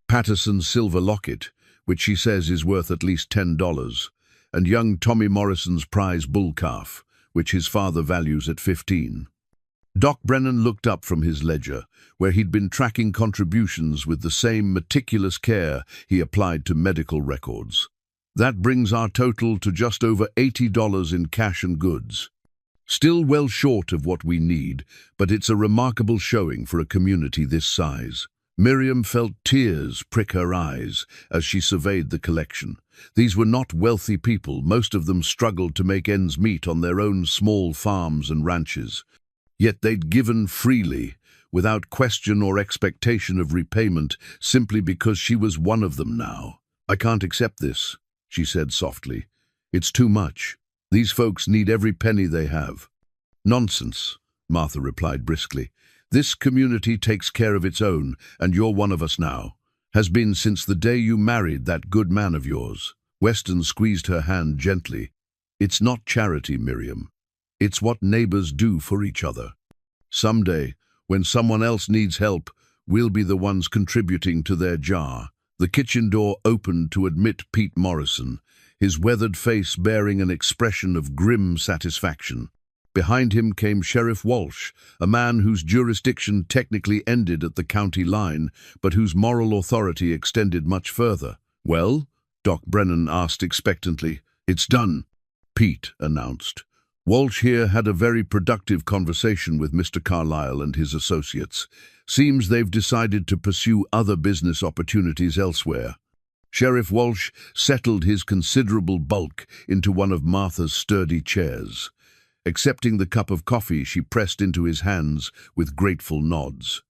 Patterson's silver locket, which she says is worth at least $10, and young Tommy Morrison's prize bull calf, which his father values at $15. Doc Brennan looked up from his ledger, where he'd been tracking contributions with the same meticulous care he applied to medical records. That brings our total to just over $80 in cash and goods. Still well short of what we need, but it's a remarkable showing for a community this size. Miriam felt tears prick her eyes as she surveyed the collection. These were not wealthy people. Most of them struggled to make ends meet on their own small farms and ranches. Yet they'd given freely, without question or expectation of repayment, simply because she was one of them now. I can't accept this, she said softly. It's too much. These folks need every penny they have. Nonsense, Martha replied briskly. This community takes care of its own, and you're one of us now. Has been since the day you married that good man of yours. Weston squeezed her hand gently. It's not charity, Miriam. It's what neighbors do for each other. Someday, when someone else needs help, we'll be the ones contributing to their jar. The kitchen door opened to admit Pete Morrison, his weathered face bearing an expression of grim satisfaction. Behind him came Sheriff Walsh, a man whose jurisdiction technically ended at the county line, but whose moral authority extended much further. "Well?" Doc Brennan asked expectantly. "It's done," Pete announced. Walsh here had a very productive conversation with Mr. Carlyle and his associates. Seems they've decided to pursue other business opportunities elsewhere. Sheriff Walsh settled his considerable bulk into one of Martha's sturdy chairs. Accepting the cup of coffee, she pressed into his hands with grateful nods.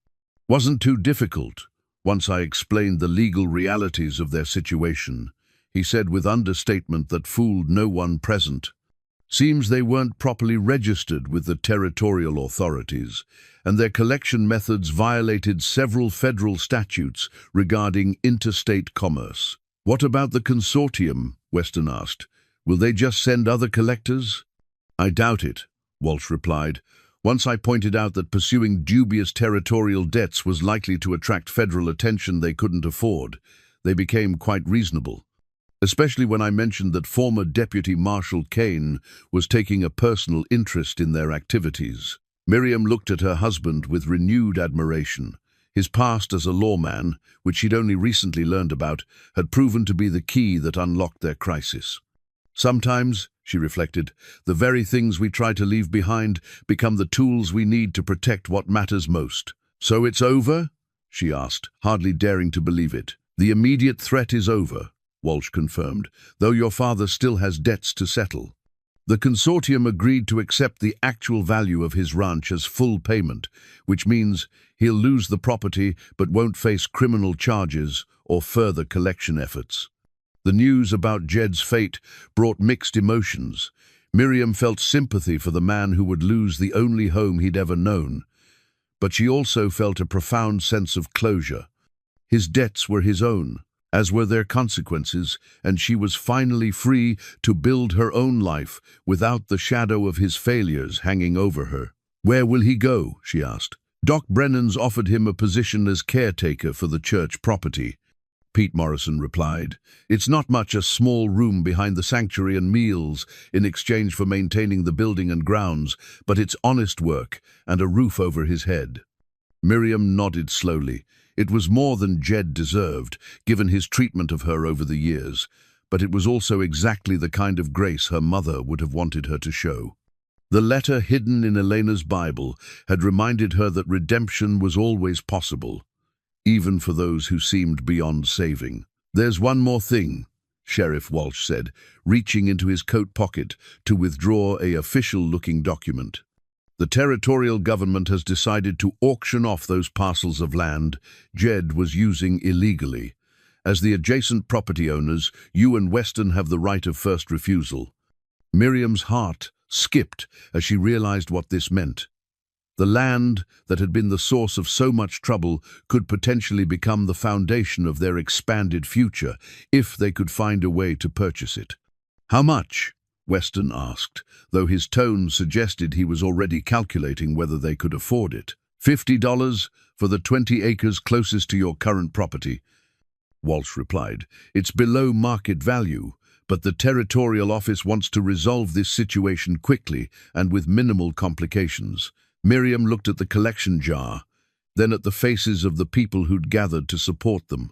"Wasn't too difficult, once I explained the legal realities of their situation," he said with understatement that fooled no one present. "Seems they weren't properly registered with the territorial authorities, and their collection methods violated several federal statutes regarding interstate commerce." "What about the consortium?" Weston asked. "Will they just send other collectors?" "I doubt it," Walsh replied. "Once I pointed out that pursuing dubious territorial debts was likely to attract federal attention they couldn't afford, they became quite reasonable. Especially when I mentioned that former Deputy Marshal Kane was taking a personal interest in their activities." Miriam looked at her husband with renewed admiration. His past as a lawman, which she'd only recently learned about, had proven to be the key that unlocked their crisis. "Sometimes," she reflected, "the very things we try to leave behind become the tools we need to protect what matters most." "So it's over?" she asked, hardly daring to believe it. "The immediate threat is over," Walsh confirmed, "though your father still has debts to settle." The consortium agreed to accept the actual value of his ranch as full payment, which means he'll lose the property but won't face criminal charges or further collection efforts. The news about Jed's fate brought mixed emotions. Miriam felt sympathy for the man who would lose the only home he'd ever known, but she also felt a profound sense of closure. His debts were his own, as were their consequences, and she was finally free to build her own life without the shadow of his failures hanging over her. "Where will he go?" she asked. "Doc Brennan's offered him a position as caretaker for the church property," Pete Morrison replied. "It's not much, a small room behind the sanctuary and meals in exchange for maintaining the building and grounds, but it's honest work and a roof over his head." Miriam nodded slowly. It was more than Jed deserved, given his treatment of her over the years, but it was also exactly the kind of grace her mother would have wanted her to show. The letter hidden in Elena's Bible had reminded her that redemption was always possible, even for those who seemed beyond saving. "There's one more thing," Sheriff Walsh said, reaching into his coat pocket to withdraw an official-looking document. "The territorial government has decided to auction off those parcels of land Jed was using illegally. As the adjacent property owners, you and Weston have the right of first refusal." Miriam's heart skipped as she realized what this meant. The land that had been the source of so much trouble could potentially become the foundation of their expanded future if they could find a way to purchase it. "How much?" Weston asked, though his tone suggested he was already calculating whether they could afford it. $50 for the 20 acres closest to your current property," Walsh replied. "It's below market value, but the territorial office wants to resolve this situation quickly and with minimal complications." Miriam looked at the collection jar, then at the faces of the people who'd gathered to support them.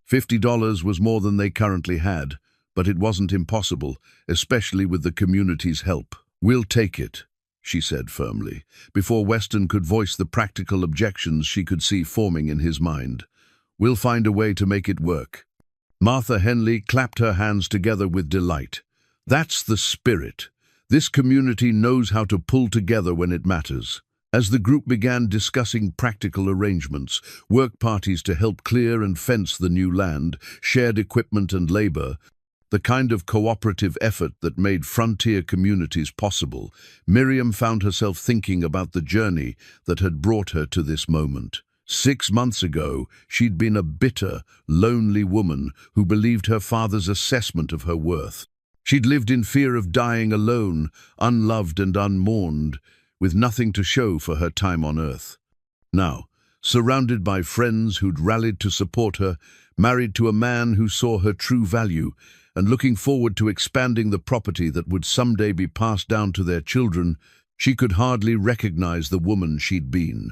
$50 was more than they currently had, but it wasn't impossible, especially with the community's help. "We'll take it," she said firmly, before Weston could voice the practical objections she could see forming in his mind. "We'll find a way to make it work." Martha Henley clapped her hands together with delight. "That's the spirit. This community knows how to pull together when it matters." As the group began discussing practical arrangements, work parties to help clear and fence the new land, shared equipment and labor, the kind of cooperative effort that made frontier communities possible, Miriam found herself thinking about the journey that had brought her to this moment. 6 months ago, she'd been a bitter, lonely woman who believed her father's assessment of her worth. She'd lived in fear of dying alone, unloved and unmourned, with nothing to show for her time on earth. Now, surrounded by friends who'd rallied to support her, married to a man who saw her true value, and looking forward to expanding the property that would someday be passed down to their children, she could hardly recognize the woman she'd been.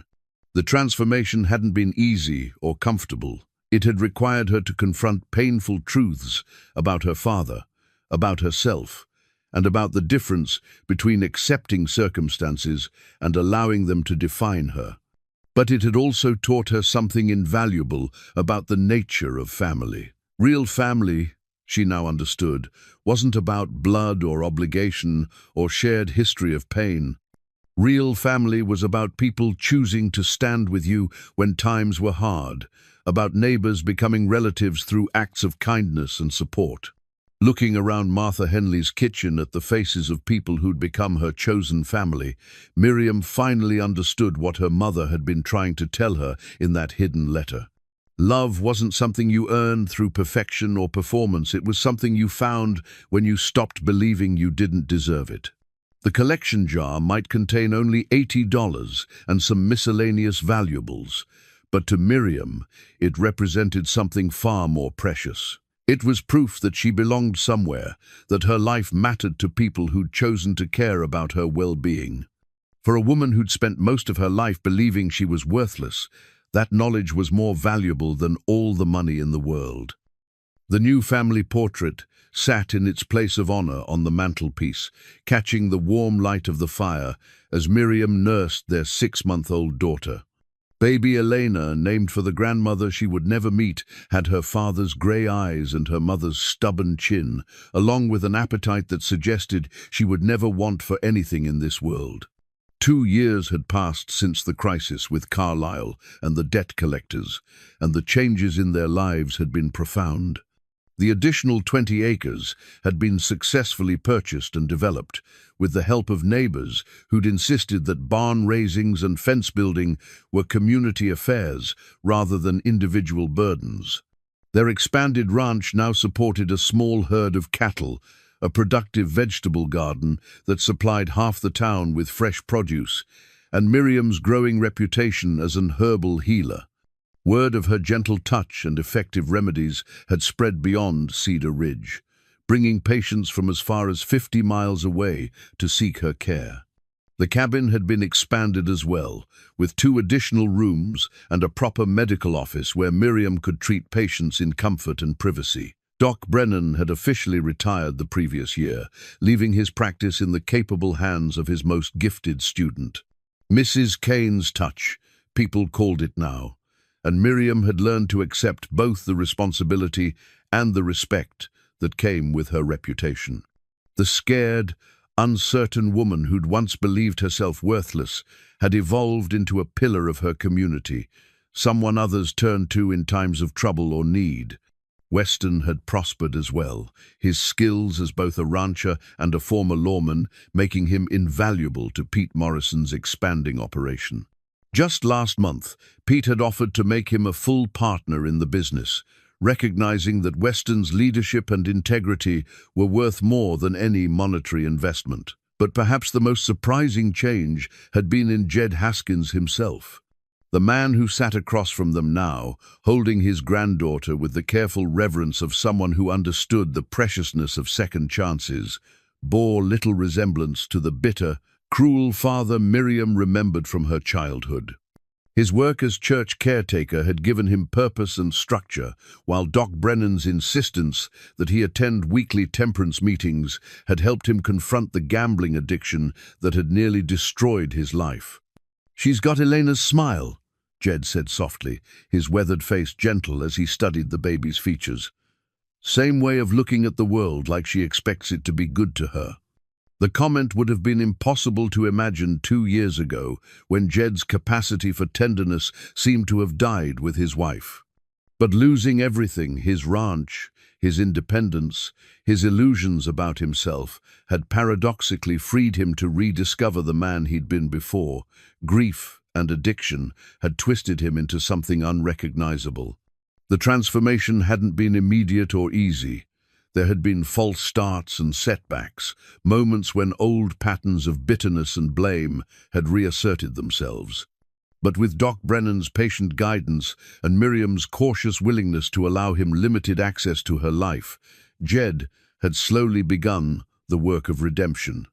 The transformation hadn't been easy or comfortable. It had required her to confront painful truths about her father, about herself, and about the difference between accepting circumstances and allowing them to define her. But it had also taught her something invaluable about the nature of family. Real family, she now understood, wasn't about blood or obligation or shared history of pain. Real family was about people choosing to stand with you when times were hard, about neighbors becoming relatives through acts of kindness and support. Looking around Martha Henley's kitchen at the faces of people who'd become her chosen family, Miriam finally understood what her mother had been trying to tell her in that hidden letter. Love wasn't something you earned through perfection or performance. It was something you found when you stopped believing you didn't deserve it. The collection jar might contain only $80 and some miscellaneous valuables, but to Miriam, it represented something far more precious. It was proof that she belonged somewhere, that her life mattered to people who'd chosen to care about her well-being. For a woman who'd spent most of her life believing she was worthless, that knowledge was more valuable than all the money in the world. The new family portrait sat in its place of honor on the mantelpiece, catching the warm light of the fire as Miriam nursed their 6-month-old daughter. Baby Elena, named for the grandmother she would never meet, had her father's grey eyes and her mother's stubborn chin, along with an appetite that suggested she would never want for anything in this world. 2 years had passed since the crisis with Carlyle and the debt collectors, and the changes in their lives had been profound. The additional 20 acres had been successfully purchased and developed, with the help of neighbors who'd insisted that barn raisings and fence building were community affairs rather than individual burdens. Their expanded ranch now supported a small herd of cattle, a productive vegetable garden that supplied half the town with fresh produce, and Miriam's growing reputation as an herbal healer. Word of her gentle touch and effective remedies had spread beyond Cedar Ridge, bringing patients from as far as 50 miles away to seek her care. The cabin had been expanded as well, with 2 additional rooms and a proper medical office where Miriam could treat patients in comfort and privacy. Doc Brennan had officially retired the previous year, leaving his practice in the capable hands of his most gifted student. Mrs. Kane's touch, people called it now, and Miriam had learned to accept both the responsibility and the respect that came with her reputation. The scared, uncertain woman who'd once believed herself worthless had evolved into a pillar of her community, someone others turned to in times of trouble or need. Weston had prospered as well, his skills as both a rancher and a former lawman making him invaluable to Pete Morrison's expanding operation. Just last month, Pete had offered to make him a full partner in the business, recognizing that Weston's leadership and integrity were worth more than any monetary investment. But perhaps the most surprising change had been in Jed Haskins himself. The man who sat across from them now, holding his granddaughter with the careful reverence of someone who understood the preciousness of second chances, bore little resemblance to the bitter, cruel father Miriam remembered from her childhood. His work as church caretaker had given him purpose and structure, while Doc Brennan's insistence that he attend weekly temperance meetings had helped him confront the gambling addiction that had nearly destroyed his life. "She's got Elena's smile," Jed said softly, his weathered face gentle as he studied the baby's features. "Same way of looking at the world, like she expects it to be good to her." The comment would have been impossible to imagine 2 years ago, when Jed's capacity for tenderness seemed to have died with his wife. But losing everything, his ranch, his independence, his illusions about himself, had paradoxically freed him to rediscover the man he'd been before. Grief and addiction had twisted him into something unrecognizable. The transformation hadn't been immediate or easy. There had been false starts and setbacks, moments when old patterns of bitterness and blame had reasserted themselves. But with Doc Brennan's patient guidance and Miriam's cautious willingness to allow him limited access to her life, Jed had slowly begun the work of redemption.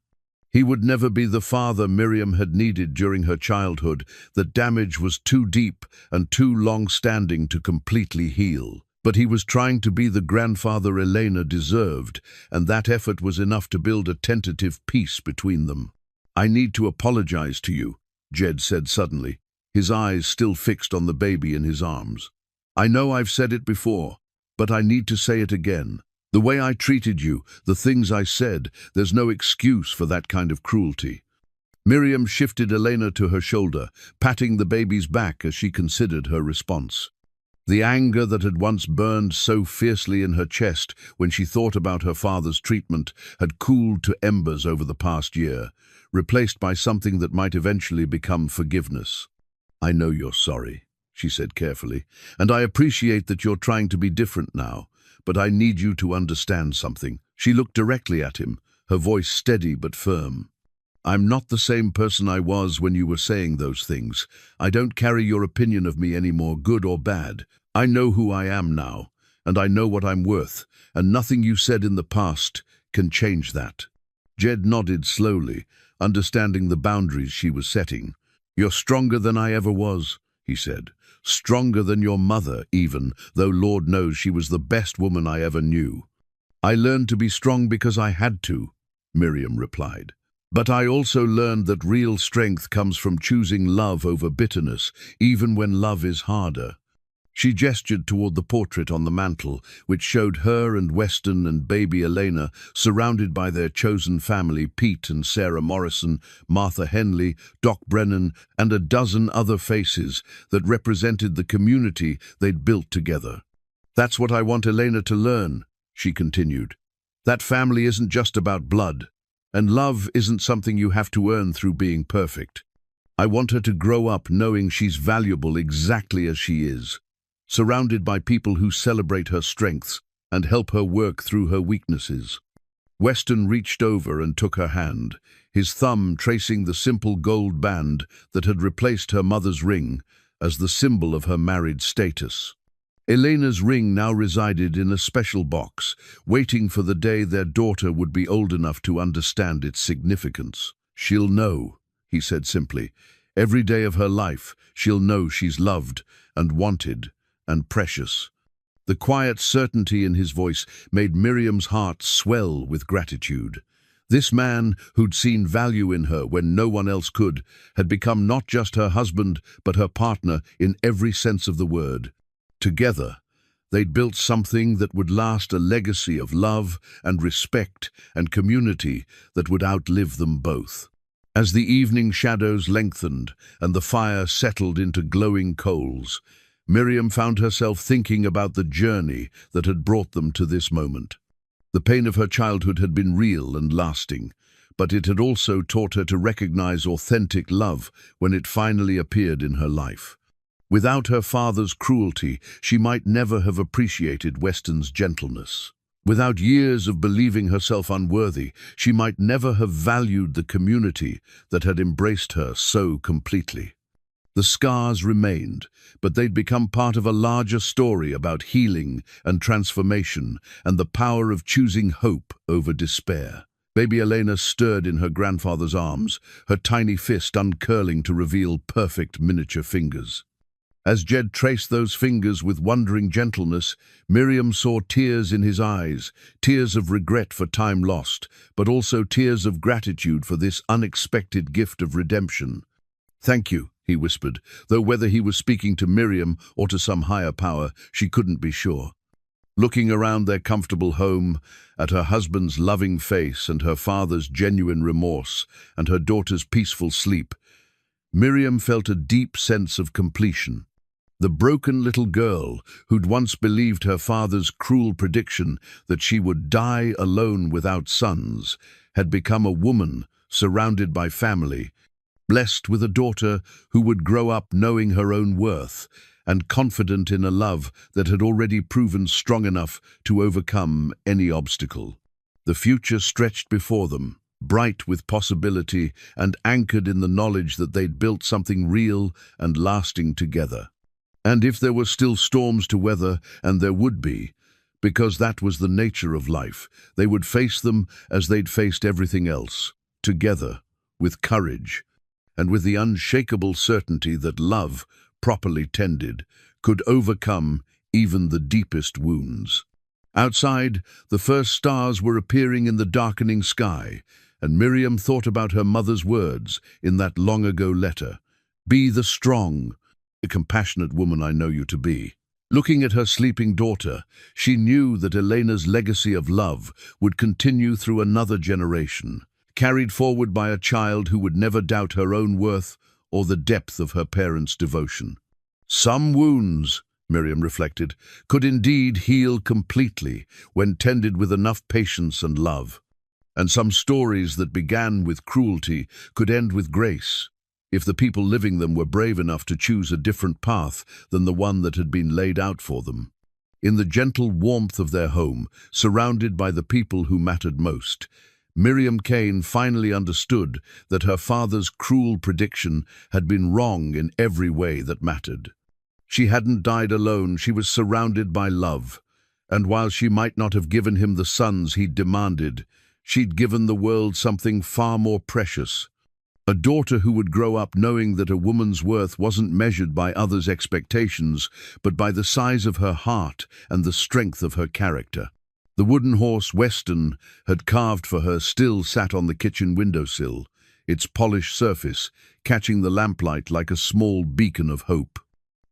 He would never be the father Miriam had needed during her childhood. The damage was too deep and too long-standing to completely heal. But he was trying to be the grandfather Elena deserved, and that effort was enough to build a tentative peace between them. "I need to apologize to you," Jed said suddenly, his eyes still fixed on the baby in his arms. "I know I've said it before, but I need to say it again. The way I treated you, the things I said, there's no excuse for that kind of cruelty." Miriam shifted Elena to her shoulder, patting the baby's back as she considered her response. The anger that had once burned so fiercely in her chest when she thought about her father's treatment had cooled to embers over the past year, replaced by something that might eventually become forgiveness. "I know you're sorry," she said carefully, "and I appreciate that you're trying to be different now, but I need you to understand something." She looked directly at him, her voice steady but firm. "I'm not the same person I was when you were saying those things. I don't carry your opinion of me anymore, good or bad. I know who I am now, and I know what I'm worth, and nothing you said in the past can change that." Jed nodded slowly, understanding the boundaries she was setting. "You're stronger than I ever was," he said. "Stronger than your mother, even, though Lord knows she was the best woman I ever knew." "I learned to be strong because I had to," Miriam replied. "But I also learned that real strength comes from choosing love over bitterness, even when love is harder." She gestured toward the portrait on the mantel, which showed her and Weston and baby Elena surrounded by their chosen family, Pete and Sarah Morrison, Martha Henley, Doc Brennan, and a dozen other faces that represented the community they'd built together. "That's what I want Elena to learn," she continued. "That family isn't just about blood, and love isn't something you have to earn through being perfect. I want her to grow up knowing she's valuable exactly as she is, surrounded by people who celebrate her strengths and help her work through her weaknesses." Weston reached over and took her hand, his thumb tracing the simple gold band that had replaced her mother's ring as the symbol of her married status. Elena's ring now resided in a special box, waiting for the day their daughter would be old enough to understand its significance. "She'll know," he said simply. "Every day of her life, she'll know she's loved and wanted and precious." The quiet certainty in his voice made Miriam's heart swell with gratitude. This man, who'd seen value in her when no one else could, had become not just her husband, but her partner in every sense of the word. Together, they'd built something that would last, a legacy of love and respect and community that would outlive them both. As the evening shadows lengthened and the fire settled into glowing coals, Miriam found herself thinking about the journey that had brought them to this moment. The pain of her childhood had been real and lasting, but it had also taught her to recognize authentic love when it finally appeared in her life. Without her father's cruelty, she might never have appreciated Weston's gentleness. Without years of believing herself unworthy, she might never have valued the community that had embraced her so completely. The scars remained, but they'd become part of a larger story about healing and transformation and the power of choosing hope over despair. Baby Elena stirred in her grandfather's arms, her tiny fist uncurling to reveal perfect miniature fingers. As Jed traced those fingers with wondering gentleness, Miriam saw tears in his eyes, tears of regret for time lost, but also tears of gratitude for this unexpected gift of redemption. "Thank you," he whispered, though whether he was speaking to Miriam or to some higher power, she couldn't be sure. Looking around their comfortable home, at her husband's loving face and her father's genuine remorse and her daughter's peaceful sleep, Miriam felt a deep sense of completion. The broken little girl, who'd once believed her father's cruel prediction that she would die alone without sons, had become a woman surrounded by family, blessed with a daughter who would grow up knowing her own worth and confident in a love that had already proven strong enough to overcome any obstacle. The future stretched before them, bright with possibility and anchored in the knowledge that they'd built something real and lasting together. And if there were still storms to weather, and there would be, because that was the nature of life. They would face them as they'd faced everything else, together, with courage, and with the unshakable certainty that love, properly tended, could overcome even the deepest wounds. Outside, the first stars were appearing in the darkening sky, and Miriam thought about her mother's words in that long-ago letter. "Be the strong, the compassionate woman I know you to be." Looking at her sleeping daughter, she knew that Elena's legacy of love would continue through another generation, carried forward by a child who would never doubt her own worth or the depth of her parents' devotion. Some wounds, Miriam reflected, could indeed heal completely when tended with enough patience and love. And some stories that began with cruelty could end with grace, if the people living them were brave enough to choose a different path than the one that had been laid out for them. In the gentle warmth of their home, surrounded by the people who mattered most, Miriam Kane finally understood that her father's cruel prediction had been wrong in every way that mattered. She hadn't died alone, she was surrounded by love, and while she might not have given him the sons he'd demanded, she'd given the world something far more precious. A daughter who would grow up knowing that a woman's worth wasn't measured by others' expectations, but by the size of her heart and the strength of her character. The wooden horse Weston had carved for her still sat on the kitchen windowsill, its polished surface catching the lamplight like a small beacon of hope.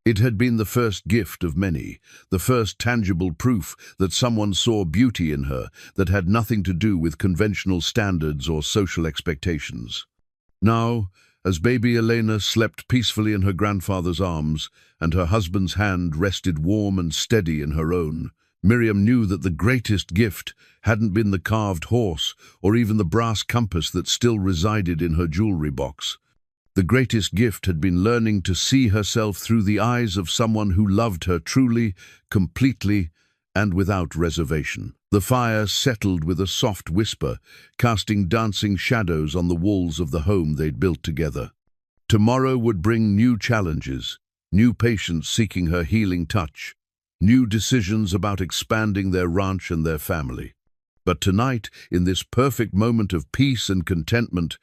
It had been the first gift of many, the first tangible proof that someone saw beauty in her that had nothing to do with conventional standards or social expectations. Now, as baby Elena slept peacefully in her grandfather's arms and her husband's hand rested warm and steady in her own, Miriam knew that the greatest gift hadn't been the carved horse or even the brass compass that still resided in her jewelry box. The greatest gift had been learning to see herself through the eyes of someone who loved her truly, completely, and without reservation. The fire settled with a soft whisper, casting dancing shadows on the walls of the home they'd built together. Tomorrow would bring new challenges, new patients seeking her healing touch, new decisions about expanding their ranch and their family. But tonight, in this perfect moment of peace and contentment,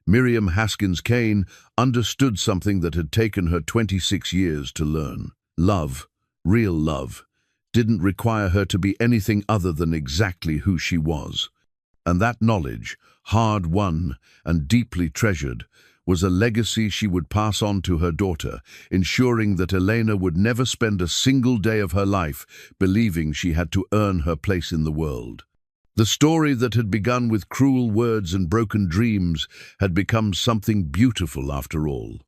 Miriam Haskins Kane understood something that had taken her 26 years to learn. Love, real love, didn't require her to be anything other than exactly who she was. And that knowledge, hard-won and deeply treasured, was a legacy she would pass on to her daughter, ensuring that Elena would never spend a single day of her life believing she had to earn her place in the world. The story that had begun with cruel words and broken dreams had become something beautiful after all.